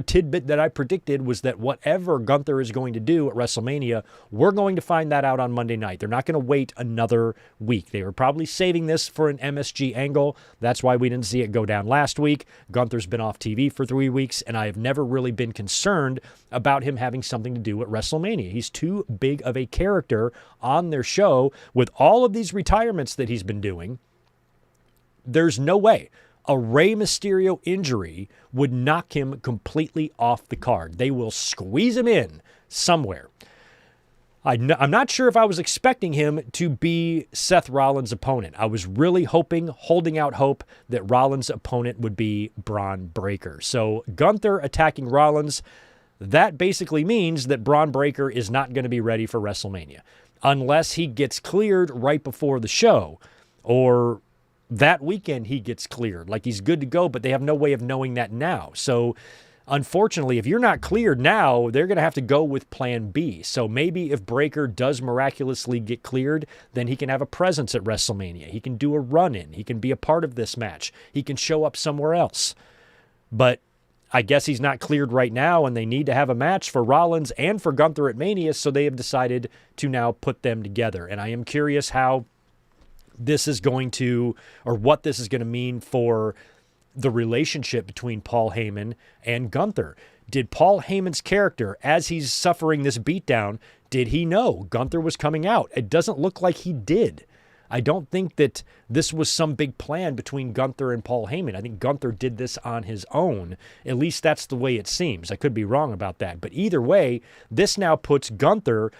tidbit that I predicted was that whatever Gunther is going to do at WrestleMania, we're going to find that out on Monday night. They're not going to wait another week. They were probably saving this for an MSG angle. That's why we didn't see it go down last week. Gunther's been off TV for 3 weeks, and I have never really been concerned about him having something to do at WrestleMania. He's too big of a character on their show with all of these retirements that he's been doing. There's no way a Rey Mysterio injury would knock him completely off the card. They will squeeze him in somewhere. I'm not sure if I was expecting him to be Seth Rollins' opponent. I was really holding out hope that Rollins' opponent would be Braun Breaker. So Gunther attacking Rollins, that basically means that Braun Breaker is not going to be ready for WrestleMania unless he gets cleared right before the show, or that weekend he gets cleared, like he's good to go, but they have no way of knowing that now. So unfortunately, if you're not cleared now, they're going to have to go with plan B. So maybe if Breakker does miraculously get cleared, then he can have a presence at WrestleMania. He can do a run-in. He can be a part of this match. He can show up somewhere else. But I guess he's not cleared right now, and they need to have a match for Rollins and for Gunther at Mania, so they have decided to now put them together. And I am curious how this is going to, or what this is going to mean for the relationship between Paul Heyman and Gunther. Did Paul Heyman's character, as he's suffering this beatdown, did he know Gunther was coming out? It doesn't look like he did. I don't think that this was some big plan between Gunther and Paul Heyman. I think Gunther did this on his own. At least that's the way it seems. I could be wrong about that. But either way, this now puts Gunther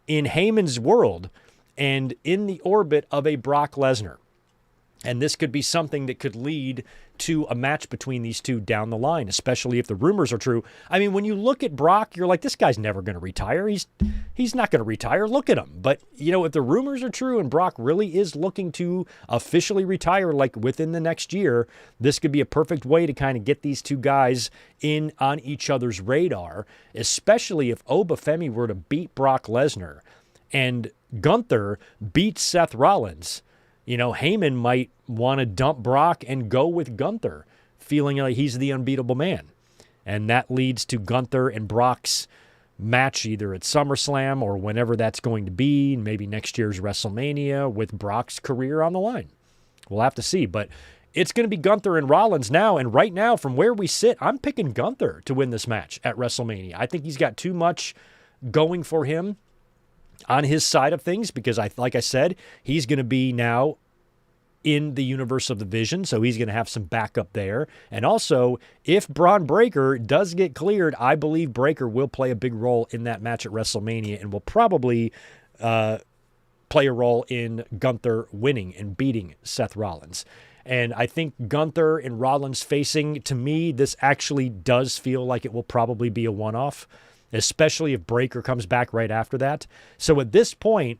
in Heyman's world and in the orbit of a Brock Lesnar. And this could be something that could lead to a match between these two down the line, especially if the rumors are true. I mean, when you look at Brock, you're like, this guy's never going to retire. He's not going to retire. Look at him. But, if the rumors are true and Brock really is looking to officially retire, like within the next year, this could be a perfect way to kind of get these two guys in on each other's radar, especially if Femi were to beat Brock Lesnar and Gunther beats Seth Rollins. Heyman might want to dump Brock and go with Gunther, feeling like he's the unbeatable man. And that leads to Gunther and Brock's match either at SummerSlam or whenever that's going to be, maybe next year's WrestleMania, with Brock's career on the line. We'll have to see. But it's going to be Gunther and Rollins now. And right now, from where we sit, I'm picking Gunther to win this match at WrestleMania. I think he's got too much going for him on his side of things, because like I said, he's going to be now in the universe of the Vision, so he's going to have some backup there. And also, if Braun Breaker does get cleared, I believe Breakker will play a big role in that match at WrestleMania and will probably play a role in Gunther winning and beating Seth Rollins. And I think Gunther and Rollins facing, to me, this actually does feel like it will probably be a one-off, especially if Breakker comes back right after that. So at this point,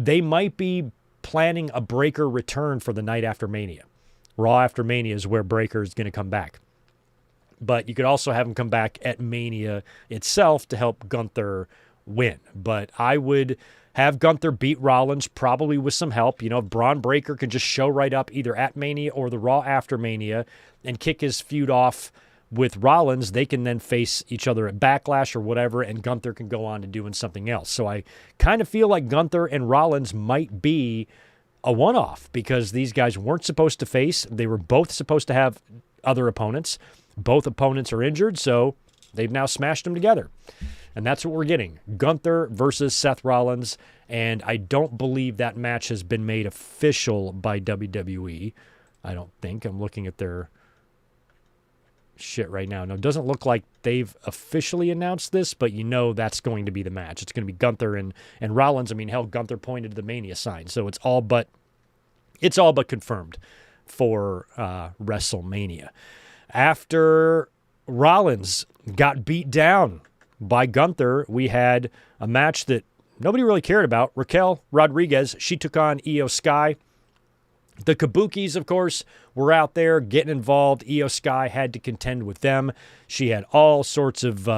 they might be planning a Breaker return for the night after Mania. Raw after Mania is where Breaker is going to come back. But you could also have him come back at Mania itself to help Gunther win. But I would have Gunther beat Rollins, probably with some help. You know, if Braun Breaker can just show right up either at Mania or the Raw after Mania and kick his feud off with Rollins, they can then face each other at Backlash or whatever, and Gunther can go on to doing something else. So I kind of feel like Gunther and Rollins might be a one-off because these guys weren't supposed to face. They were both supposed to have other opponents. Both opponents are injured, so they've now smashed them together. And that's what we're getting. Gunther versus Seth Rollins. And I don't believe that match has been made official by WWE. I don't think. I'm looking at their shit right now. No, it doesn't look like they've officially announced this, but you know that's going to be the match. It's going to be Gunther and Rollins. I mean, hell, Gunther pointed to the Mania sign. So it's all but confirmed for WrestleMania. After Rollins got beat down by Gunther, we had a match that nobody really cared about. Raquel Rodriguez, she took on Io Sky. The Kabukis, of course, were out there getting involved. Io Sky had to contend with them. She had all sorts of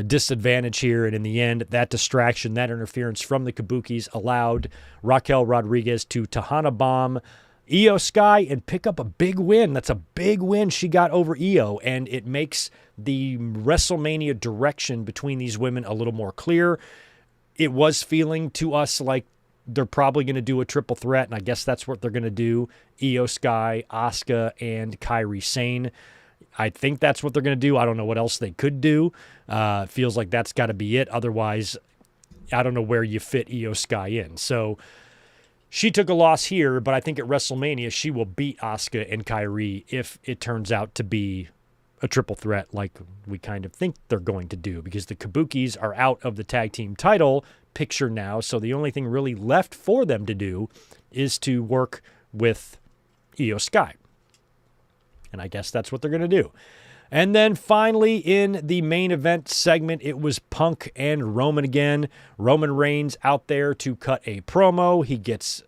disadvantage here, and in the end, that distraction, that interference from the Kabukis allowed Raquel Rodriguez to Tahana Bomb Io Sky and pick up a big win. That's a big win she got over Io, and it makes the WrestleMania direction between these women a little more clear. It was feeling to us like they're probably going to do a triple threat, and I guess that's what they're going to do. Io Sky, Asuka, and Kairi Sane. I think that's what they're going to do. I don't know what else they could do. It feels like that's got to be it. Otherwise, I don't know where you fit Io Sky in. So she took a loss here, but I think at WrestleMania, she will beat Asuka and Kairi if it turns out to be a triple threat like we kind of think they're going to do, because the Kabukis are out of the tag team title picture now, so the only thing really left for them to do is to work with Io Sky. And I guess that's what they're going to do. And then finally, in the main event segment, it was Punk and Roman again. Roman Reigns out there to cut a promo. He gets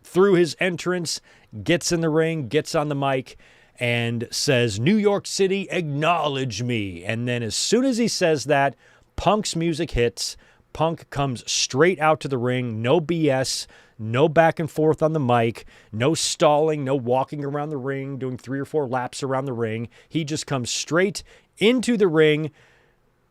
through his entrance, gets in the ring, gets on the mic, and says, "New York City, acknowledge me." And then as soon as he says that, Punk's music hits. Punk comes straight out to the ring. No BS. No back and forth on the mic, no stalling, no walking around the ring, doing 3 or 4 laps around the ring. He just comes straight into the ring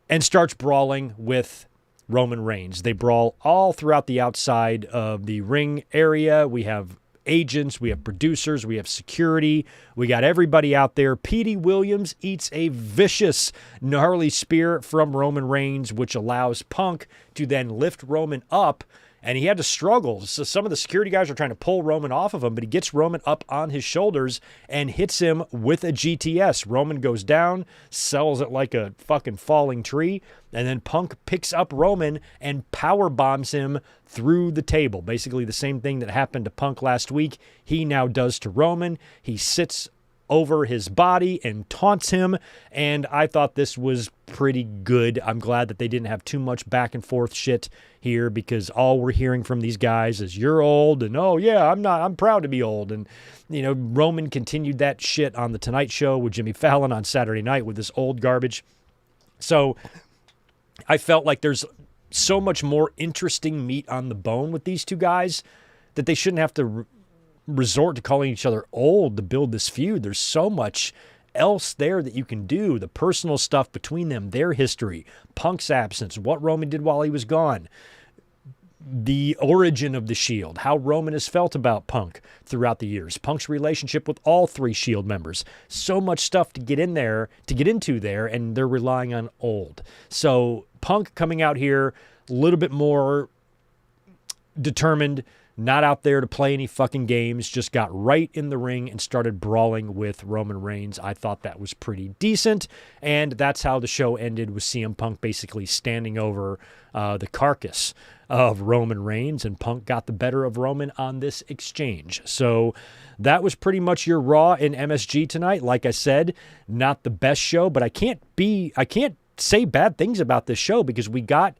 and starts brawling with Roman Reigns. They brawl all throughout the outside of the ring area. We have agents, we have producers, we have security. We got everybody out there. Petey Williams eats a vicious, gnarly spear from Roman Reigns, which allows Punk to then lift Roman up. And he had to struggle. So some of the security guys are trying to pull Roman off of him, but he gets Roman up on his shoulders and hits him with a GTS. Roman goes down, sells it like a fucking falling tree, and then Punk picks up Roman and power bombs him through the table. Basically the same thing that happened to Punk last week, he now does to Roman. He sits over his body and taunts him, and I thought this was pretty good. I'm glad that they didn't have too much back and forth shit here, because all we're hearing from these guys is, "You're old," and "Oh yeah, I'm proud to be old." And you know, Roman continued that shit on the Tonight Show with Jimmy Fallon on Saturday night with this old garbage. So I felt like there's so much more interesting meat on the bone with these two guys that they shouldn't have to resort to calling each other old to build this feud. There's so much else there that you can do. The personal stuff between them, their history, Punk's absence, what Roman did while he was gone, the origin of the Shield, how Roman has felt about Punk throughout the years, Punk's relationship with all 3 Shield members. So much stuff to get into there, and they're relying on old. So Punk coming out here a little bit more determined, not out there to play any fucking games, just got right in the ring and started brawling with Roman Reigns. I thought that was pretty decent, and that's how the show ended, with CM Punk basically standing over the carcass of Roman Reigns, and Punk got the better of Roman on this exchange. So that was pretty much your Raw in MSG tonight. Like I said, not the best show, but I can't say bad things about this show, because we got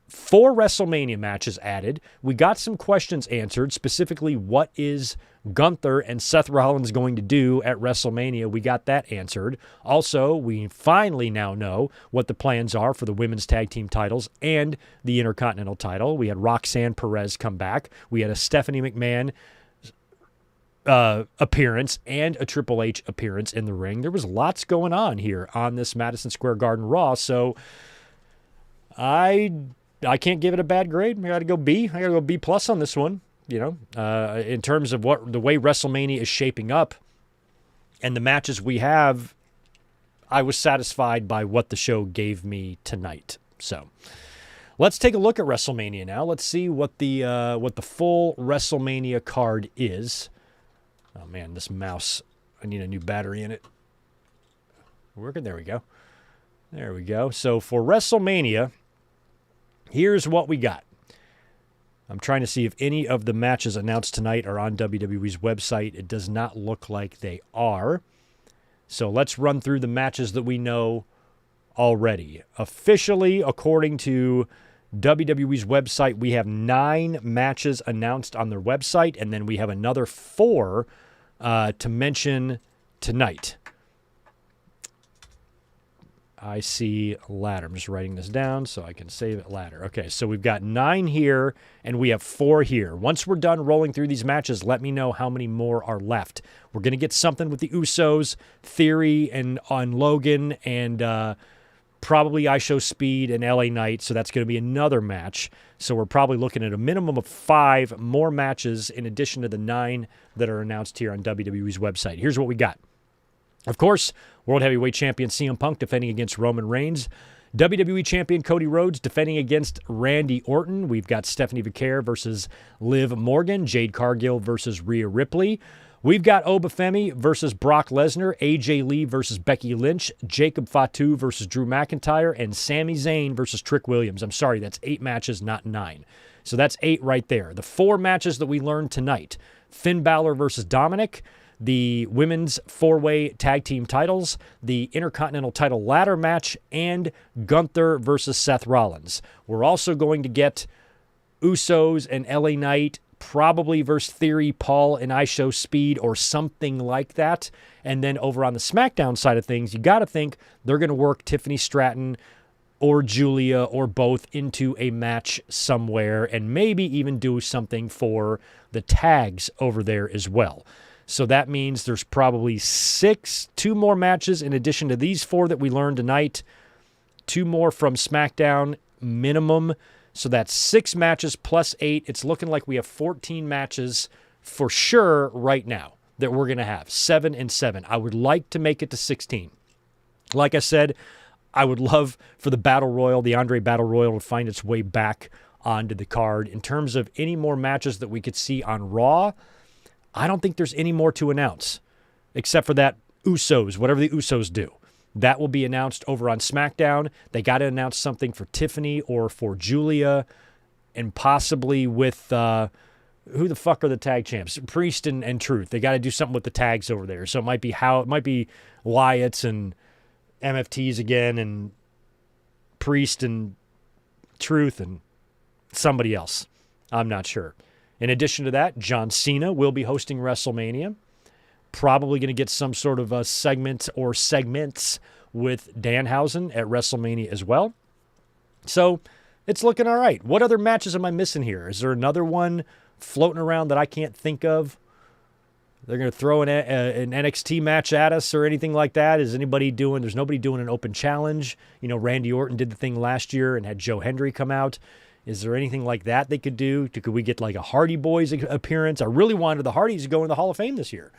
4 WrestleMania matches added. We got some questions answered, specifically what is Gunther and Seth Rollins going to do at WrestleMania. We got that answered. Also, we finally now know what the plans are for the women's tag team titles and the Intercontinental title. We had Roxanne Perez come back. We had a Stephanie McMahon appearance and a Triple H appearance in the ring. There was lots going on here on this Madison Square Garden Raw, so I can't give it a bad grade. I got to go B. I got to go B+ on this one. In terms of the way WrestleMania is shaping up and the matches we have, I was satisfied by what the show gave me tonight. So let's take a look at WrestleMania now. Let's see what the full WrestleMania card is. Oh man, this mouse! I need a new battery in it. Working. There we go. There we go. So for WrestleMania, here's what we got. I'm trying to see if any of the matches announced tonight are on WWE's website. It does not look like they are. So let's run through the matches that we know already. Officially, according to WWE's website, we have 9 matches announced on their website, and then we have another 4 to mention tonight. I see ladder. I'm just writing this down so I can save it ladder. Okay, so we've got 9 here, and we have 4 here. Once we're done rolling through these matches, let me know how many more are left. We're going to get something with the Usos, Theory, and on Logan, and probably I Show Speed and LA Knight, so that's going to be another match. So we're probably looking at a minimum of 5 more matches in addition to the 9 that are announced here on WWE's website. Here's what we got. Of course, World Heavyweight Champion CM Punk defending against Roman Reigns. WWE Champion Cody Rhodes defending against Randy Orton. We've got Stephanie Vaquer versus Liv Morgan. Jade Cargill versus Rhea Ripley. We've got Femi versus Brock Lesnar. AJ Lee versus Becky Lynch. Jacob Fatu versus Drew McIntyre. And Sami Zayn versus Trick Williams. I'm sorry, that's 8 matches, not 9. So that's 8 right there. The 4 matches that we learned tonight. Finn Balor versus Dominic. The women's 4-way tag team titles, the Intercontinental title ladder match, and Gunther versus Seth Rollins. We're also going to get Usos and LA Knight, probably versus Theory, Paul, and I Show Speed, or something like that. And then over on the SmackDown side of things, you got to think they're going to work Tiffany Stratton or Julia or both into a match somewhere, and maybe even do something for the tags over there as well. So that means there's probably 2 more matches in addition to these 4 that we learned tonight. 2 more from SmackDown minimum. So that's 6 matches plus 8. It's looking like we have 14 matches for sure right now that we're going to have. 7 and 7. I would like to make it to 16. Like I said, I would love for the Battle Royal, the Andre Battle Royal, to find its way back onto the card. In terms of any more matches that we could see on Raw, I don't think there's any more to announce, except for that Usos, whatever the Usos do. That will be announced over on SmackDown. They got to announce something for Tiffany or for Julia, and possibly with, who the fuck are the tag champs? Priest and Truth. They got to do something with the tags over there. So it might be Wyatt's and MFTs again, and Priest and Truth and somebody else. I'm not sure. In addition to that, John Cena will be hosting WrestleMania. Probably going to get some sort of a segment or segments with Danhausen at WrestleMania as well. So it's looking all right. What other matches am I missing here? Is there another one floating around that I can't think of? They're going to throw an NXT match at us or anything like that? There's nobody doing an open challenge. Randy Orton did the thing last year and had Joe Hendry come out. Is there anything like that they could do? Could we get like a Hardy Boys appearance? I really wanted the Hardys to go in the Hall of Fame this year.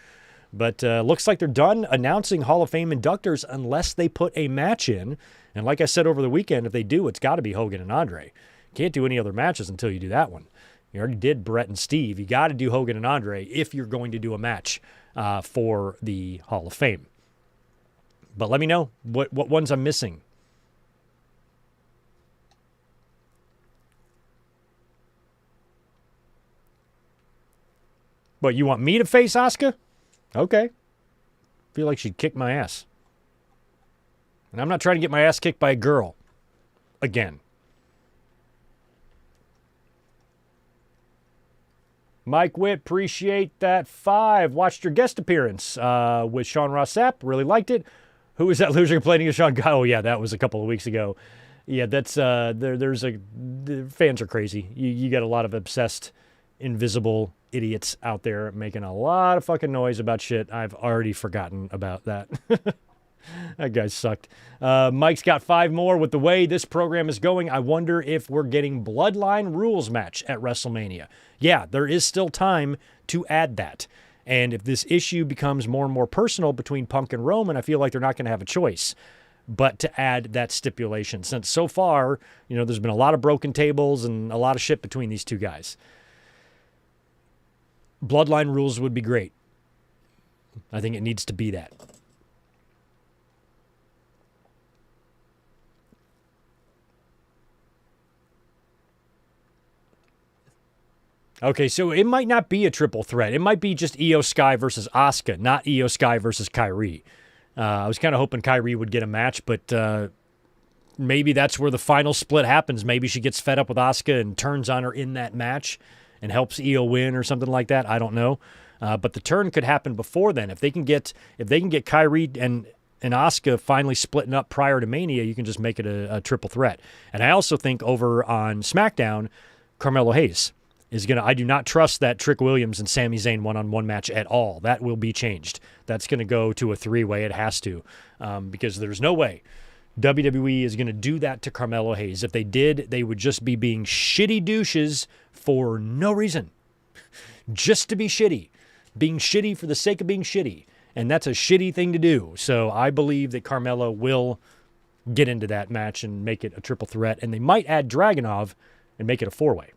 But looks like they're done announcing Hall of Fame inductors unless they put a match in. And like I said over the weekend, if they do, it's got to be Hogan and Andre. Can't do any other matches until you do that one. You already did Brett and Steve. You got to do Hogan and Andre if you're going to do a match for the Hall of Fame. But let me know what ones I'm missing. But you want me to face Asuka? Okay. Feel like she'd kick my ass. And I'm not trying to get my ass kicked by a girl. Again. Mike Witt, appreciate that 5. Watched your guest appearance with Sean Rossap. Really liked it. Who was that loser complaining to Sean? Oh, yeah, that was a couple of weeks ago. Yeah, that's the fans are crazy. You got a lot of obsessed, invisible idiots out there making a lot of fucking noise about shit. I've already forgotten about that. That guy sucked. Mike's got 5 more. With the way this program is going, I wonder if we're getting Bloodline rules match at WrestleMania. Yeah, there is still time to add that. And if this issue becomes more and more personal between Punk and Roman, I feel like they're not going to have a choice but to add that stipulation. Since so far, there's been a lot of broken tables and a lot of shit between these two guys. Bloodline rules would be great. I think it needs to be that. Okay, so it might not be a triple threat. It might be just Io Sky versus Asuka, not Io Sky versus Kyrie. I was kind of hoping Kyrie would get a match, but maybe that's where the final split happens. Maybe she gets fed up with Asuka and turns on her in that match and helps Io win or something like that. I don't know. But the turn could happen before then. If they can get Kyrie and Asuka finally splitting up prior to Mania, you can just make it a triple threat. And I also think over on SmackDown, Carmelo Hayes is going to... I do not trust that Trick Williams and Sami Zayn one-on-one match at all. That will be changed. That's going to go to a 3-way. It has to. Because there's no way WWE is going to do that to Carmelo Hayes. If they did, they would just be being shitty douches for no reason. Just to be shitty. Being shitty for the sake of being shitty. And that's a shitty thing to do. So I believe that Carmelo will get into that match and make it a triple threat. And they might add Dragunov and make it a 4-way.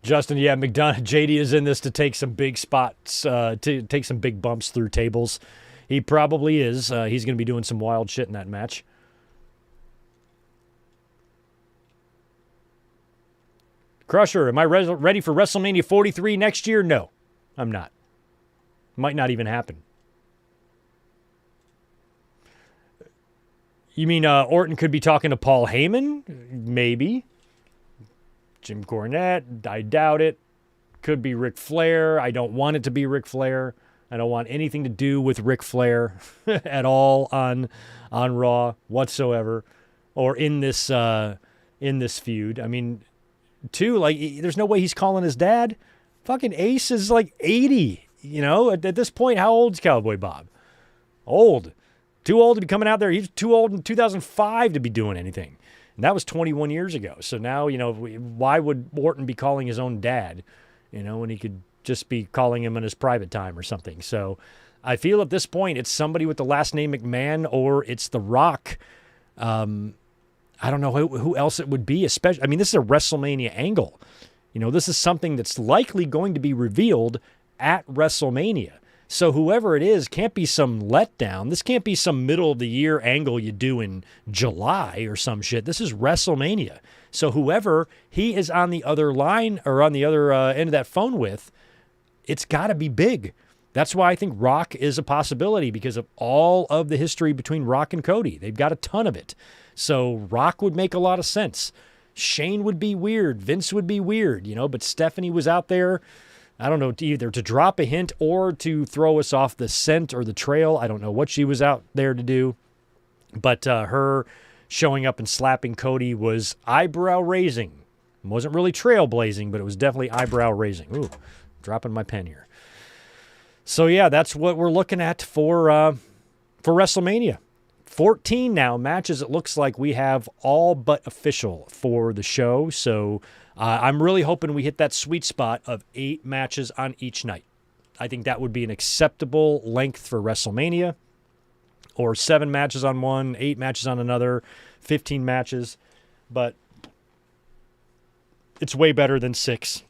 Justin, yeah, JD is in this to take some big spots, to take some big bumps through tables. He probably is. He's going to be doing some wild shit in that match. Crusher, am I ready for WrestleMania 43 next year? No, I'm not. Might not even happen. You mean Orton could be talking to Paul Heyman? Maybe. Jim Cornette, I doubt it. Could be Ric Flair. I don't want it to be Ric Flair. I don't want anything to do with Ric Flair at all on Raw whatsoever, or in this feud. I mean, there's no way he's calling his dad. Fucking Ace is like 80. At this point, how old is Cowboy Bob? Old. Too old to be coming out there. He's too old in 2005 to be doing anything. And that was 21 years ago. So now, why would Orton be calling his own dad, when he could just be calling him in his private time or something? So I feel at this point it's somebody with the last name McMahon or it's The Rock. I don't know who else it would be, especially. I mean, this is a WrestleMania angle. This is something that's likely going to be revealed at WrestleMania. So whoever it is can't be some letdown. This can't be some middle-of-the-year angle you do in July or some shit. This is WrestleMania. So whoever he is on the other line or on the other end of that phone with, it's got to be big. That's why I think Rock is a possibility because of all of the history between Rock and Cody. They've got a ton of it. So Rock would make a lot of sense. Shane would be weird. Vince would be weird, but Stephanie was out there, I don't know, either to drop a hint or to throw us off the scent or the trail. I don't know what she was out there to do. But her showing up and slapping Cody was eyebrow-raising. It wasn't really trailblazing, but it was definitely eyebrow-raising. Ooh, dropping my pen here. So, yeah, that's what we're looking at for WrestleMania. 14 now matches it looks like we have all but official for the show. So I'm really hoping we hit that sweet spot of 8 matches on each night. I think that would be an acceptable length for WrestleMania. Or 7 matches on one, 8 matches on another, 15 matches. But it's way better than 6.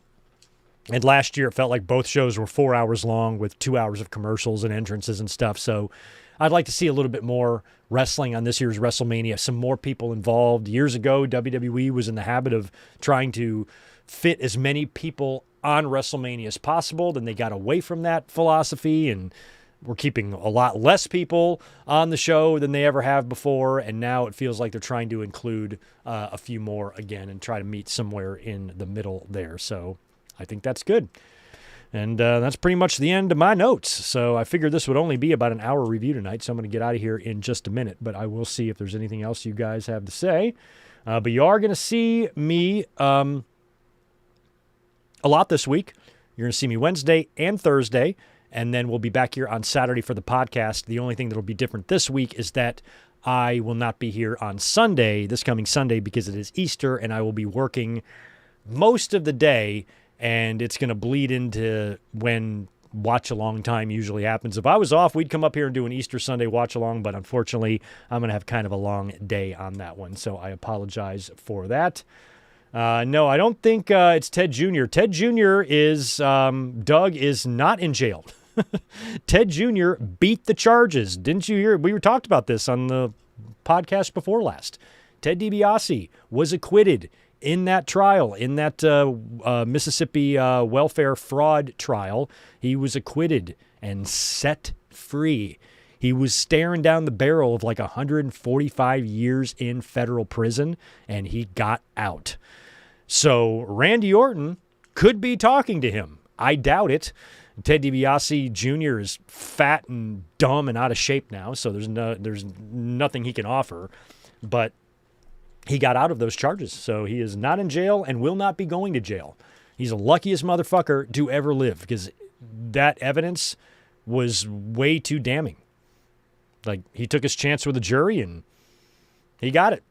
And last year it felt like both shows were 4 hours long with 2 hours of commercials and entrances and stuff. So I'd like to see a little bit more wrestling on this year's WrestleMania, some more people involved. Years ago, WWE was in the habit of trying to fit as many people on WrestleMania as possible. Then they got away from that philosophy, and we're keeping a lot less people on the show than they ever have before. And now it feels like they're trying to include a few more again and try to meet somewhere in the middle there. So I think that's good. And that's pretty much the end of my notes. So I figured this would only be about an hour review tonight, so I'm going to get out of here in just a minute. But I will see if there's anything else you guys have to say. But you are going to see me a lot this week. You're going to see me Wednesday and Thursday, and then we'll be back here on Saturday for the podcast. The only thing that will be different this week is that I will not be here on Sunday, this coming Sunday, because it is Easter, and I will be working most of the day. And it's going to bleed into when watch-along time usually happens. If I was off, we'd come up here and do an Easter Sunday watch-along, but unfortunately, I'm going to have kind of a long day on that one, so I apologize for that. No, I don't think it's Ted Jr. Ted Jr. is, Doug is not in jail. Ted Jr. beat the charges. Didn't you hear? We talked about this on the podcast before last. Ted DiBiase was acquitted in that trial, in that Mississippi welfare fraud trial. He was acquitted and set free. He was staring down the barrel of like 145 years in federal prison, and he got out. So Randy Orton could be talking to him. I doubt it. Ted DiBiase Jr. is fat and dumb and out of shape now, so there's nothing he can offer. But he got out of those charges, so he is not in jail and will not be going to jail. He's the luckiest motherfucker to ever live, because that evidence was way too damning. Like, he took his chance with the jury, and he got it.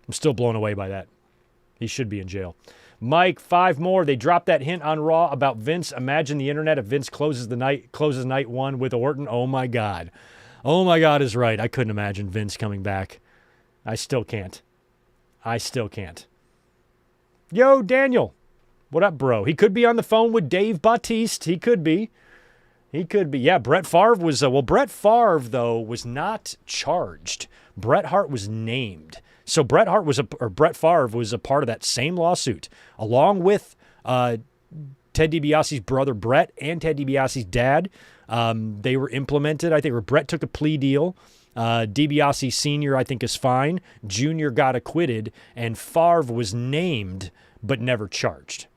I'm still blown away by that. He should be in jail. Mike, 5 more. They dropped that hint on Raw about Vince. Imagine the internet if Vince closes night one with Orton. Oh, my God. Oh, my God is right. I couldn't imagine Vince coming back. I still can't. Yo, Daniel. What up, bro? He could be on the phone with Dave Bautista. He could be. Yeah, Brett Favre was... Brett Favre, though, was not charged. Bret Hart was named. So Brett Favre was a part of that same lawsuit, along with Ted DiBiase's brother Brett and Ted DiBiase's dad. They were implemented. I think Brett took a plea deal. DiBiase Sr., I think, is fine. Jr. got acquitted, and Favre was named but never charged,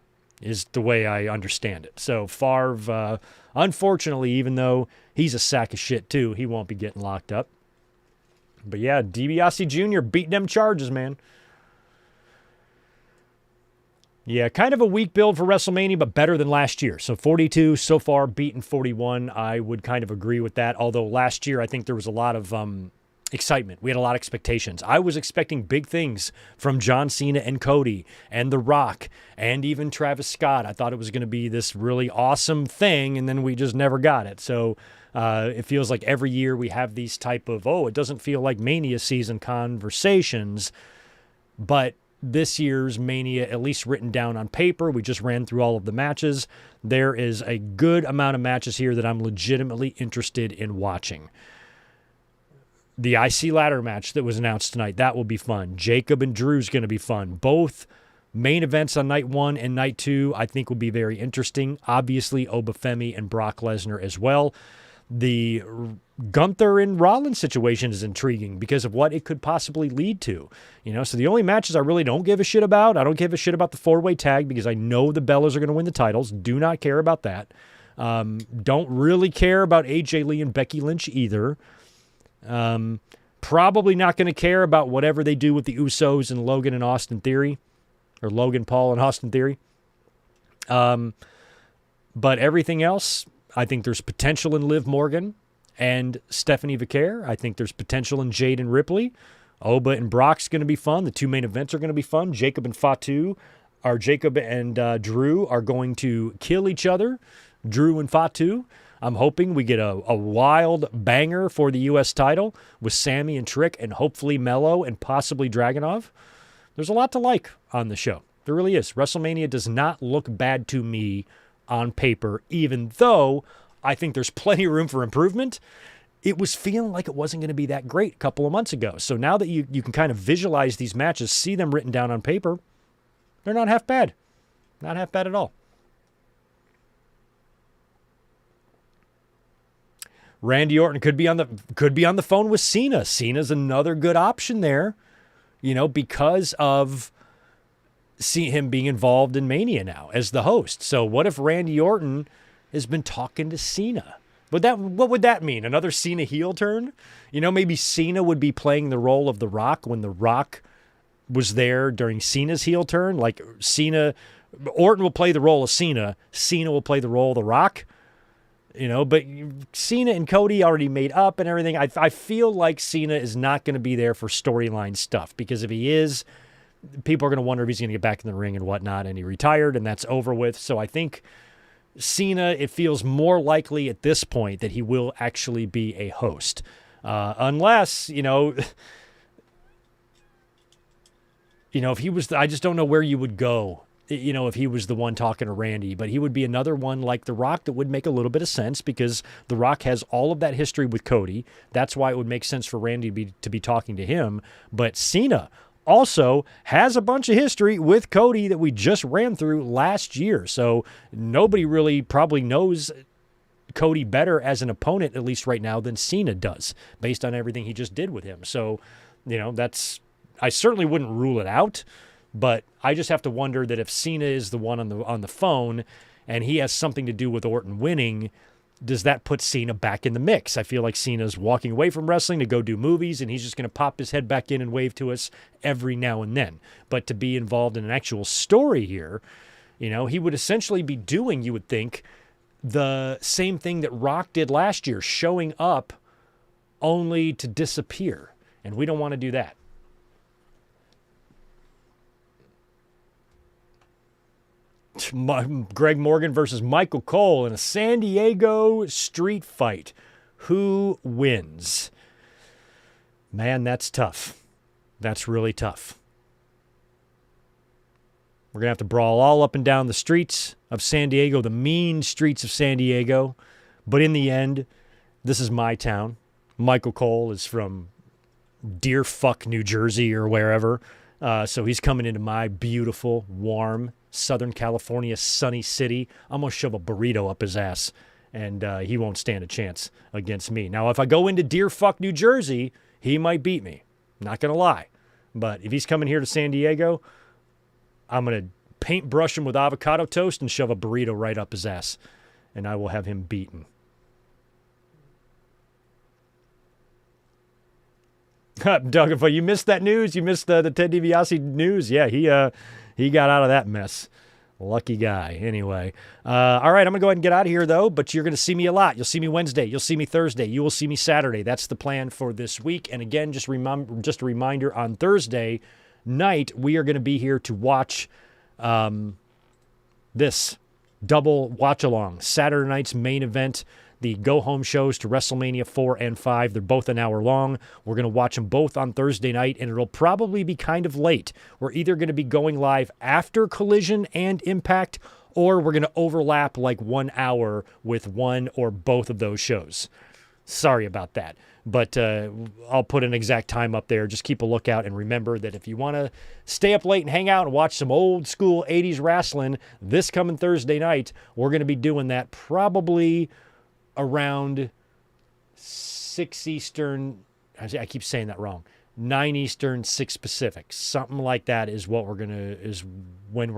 is the way I understand it. So Favre, unfortunately, even though he's a sack of shit too, he won't be getting locked up. But yeah, DiBiase Jr. beating them charges, man. Yeah, kind of a weak build for WrestleMania, but better than last year. So 42 so far, beaten 41. I would kind of agree with that. Although last year, I think there was a lot of excitement. We had a lot of expectations. I was expecting big things from John Cena and Cody and The Rock and even Travis Scott. I thought it was going to be this really awesome thing, and then we just never got it. So it feels like every year we have these type of, it doesn't feel like Mania season conversations, but this year's Mania, at least written down on paper, we just ran through all of the matches. There is a good amount of matches here that I'm legitimately interested in watching. The IC ladder match that was announced tonight, that will be fun. Jacob and Drew's going to be fun. Both main events on night 1 and night 2, I think, will be very interesting. Obviously, Femi and Brock Lesnar as well. The Gunther and Rollins situation is intriguing because of what it could possibly lead to. So the only matches I really don't give a shit about, I don't give a shit about the 4-way tag because I know the Bellas are going to win the titles. Do not care about that. Don't really care about AJ Lee and Becky Lynch either. Probably not going to care about whatever they do with the Usos and Logan and Austin Theory, or Logan Paul and Austin Theory. But everything else, I think there's potential in Liv Morgan and Stephanie Vicaire. I think there's potential in Jade and Ripley. Oba and Brock's going to be fun. The 2 main events are going to be fun. Jacob and Drew are going to kill each other. Drew and Fatu. I'm hoping we get a wild banger for the U.S. title with Sammy and Trick and hopefully Mello and possibly Dragunov. There's a lot to like on the show. There really is. WrestleMania does not look bad to me on paper, even though I think there's plenty of room for improvement. It was feeling like it wasn't going to be that great a couple of months ago. So now that you can kind of visualize these matches, see them written down on paper, they're not half bad. Not half bad at all. Randy Orton could be on the phone with Cena. Cena's another good option there, because of him being involved in Mania now as the host. So what if Randy Orton has been talking to Cena? What would that mean? Another Cena heel turn? Maybe Cena would be playing the role of The Rock when The Rock was there during Cena's heel turn. Like Orton will play the role of Cena. Cena will play the role of The Rock. But Cena and Cody already made up and everything. I feel like Cena is not going to be there for storyline stuff, because if he is, people are going to wonder if he's going to get back in the ring and whatnot, and he retired and that's over with. So I think Cena, it feels more likely at this point that he will actually be a host. Unless, if he was, I just don't know where you would go, if he was the one talking to Randy, but he would be another one like The Rock that would make a little bit of sense, because The Rock has all of that history with Cody. That's why it would make sense for Randy to be talking to him. But Cena also has a bunch of history with Cody that we just ran through last year. So nobody really probably knows Cody better as an opponent, at least right now, than Cena does, based on everything he just did with him. So, I certainly wouldn't rule it out. But I just have to wonder that if Cena is the one on the phone and he has something to do with Orton winning, does that put Cena back in the mix? I feel like Cena's walking away from wrestling to go do movies, and he's just going to pop his head back in and wave to us every now and then. But to be involved in an actual story here, he would essentially be doing, you would think, the same thing that Rock did last year, showing up only to disappear. And we don't want to do that. Greg Morgan versus Michael Cole in a San Diego street fight. Who wins? Man, that's tough. That's really tough. We're going to have to brawl all up and down the streets of San Diego, the mean streets of San Diego. But in the end, this is my town. Michael Cole is from Deerfuck, New Jersey or wherever. So he's coming into my beautiful, warm, Southern California, sunny city. I'm going to shove a burrito up his ass, and he won't stand a chance against me. Now, if I go into Deerfuck, New Jersey, he might beat me. Not going to lie. But if he's coming here to San Diego, I'm going to paintbrush him with avocado toast and shove a burrito right up his ass, and I will have him beaten. Doug, if you missed that news, you missed the Ted DiBiase news. Yeah, he got out of that mess. Lucky guy. Anyway. All right, I'm going to go ahead and get out of here, though, but you're going to see me a lot. You'll see me Wednesday. You'll see me Thursday. You will see me Saturday. That's the plan for this week. And again, just a reminder, on Thursday night, we are going to be here to watch this double watch-along. Saturday night's main event, the go-home shows to WrestleMania 4 and 5. They're both an hour long. We're going to watch them both on Thursday night, and it'll probably be kind of late. We're either going to be going live after Collision and Impact, or we're going to overlap like 1 hour with one or both of those shows. Sorry about that. But I'll put an exact time up there. Just keep a lookout, and remember that if you want to stay up late and hang out and watch some old school 80s wrestling this coming Thursday night, we're going to be doing that probably around 6 Eastern, I keep saying that wrong, 9 Eastern, 6 Pacific. Something like that is when we're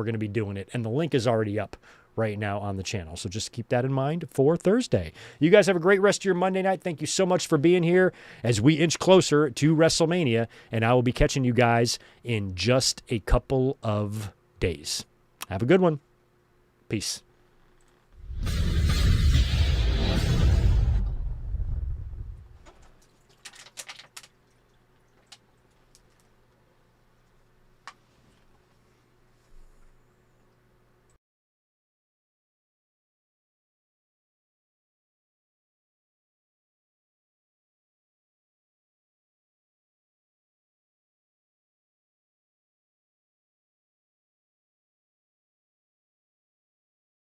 going to be doing it. And the link is already up right now on the channel. So just keep that in mind for Thursday. You guys have a great rest of your Monday night. Thank you so much for being here as we inch closer to WrestleMania. And I will be catching you guys in just a couple of days. Have a good one. Peace.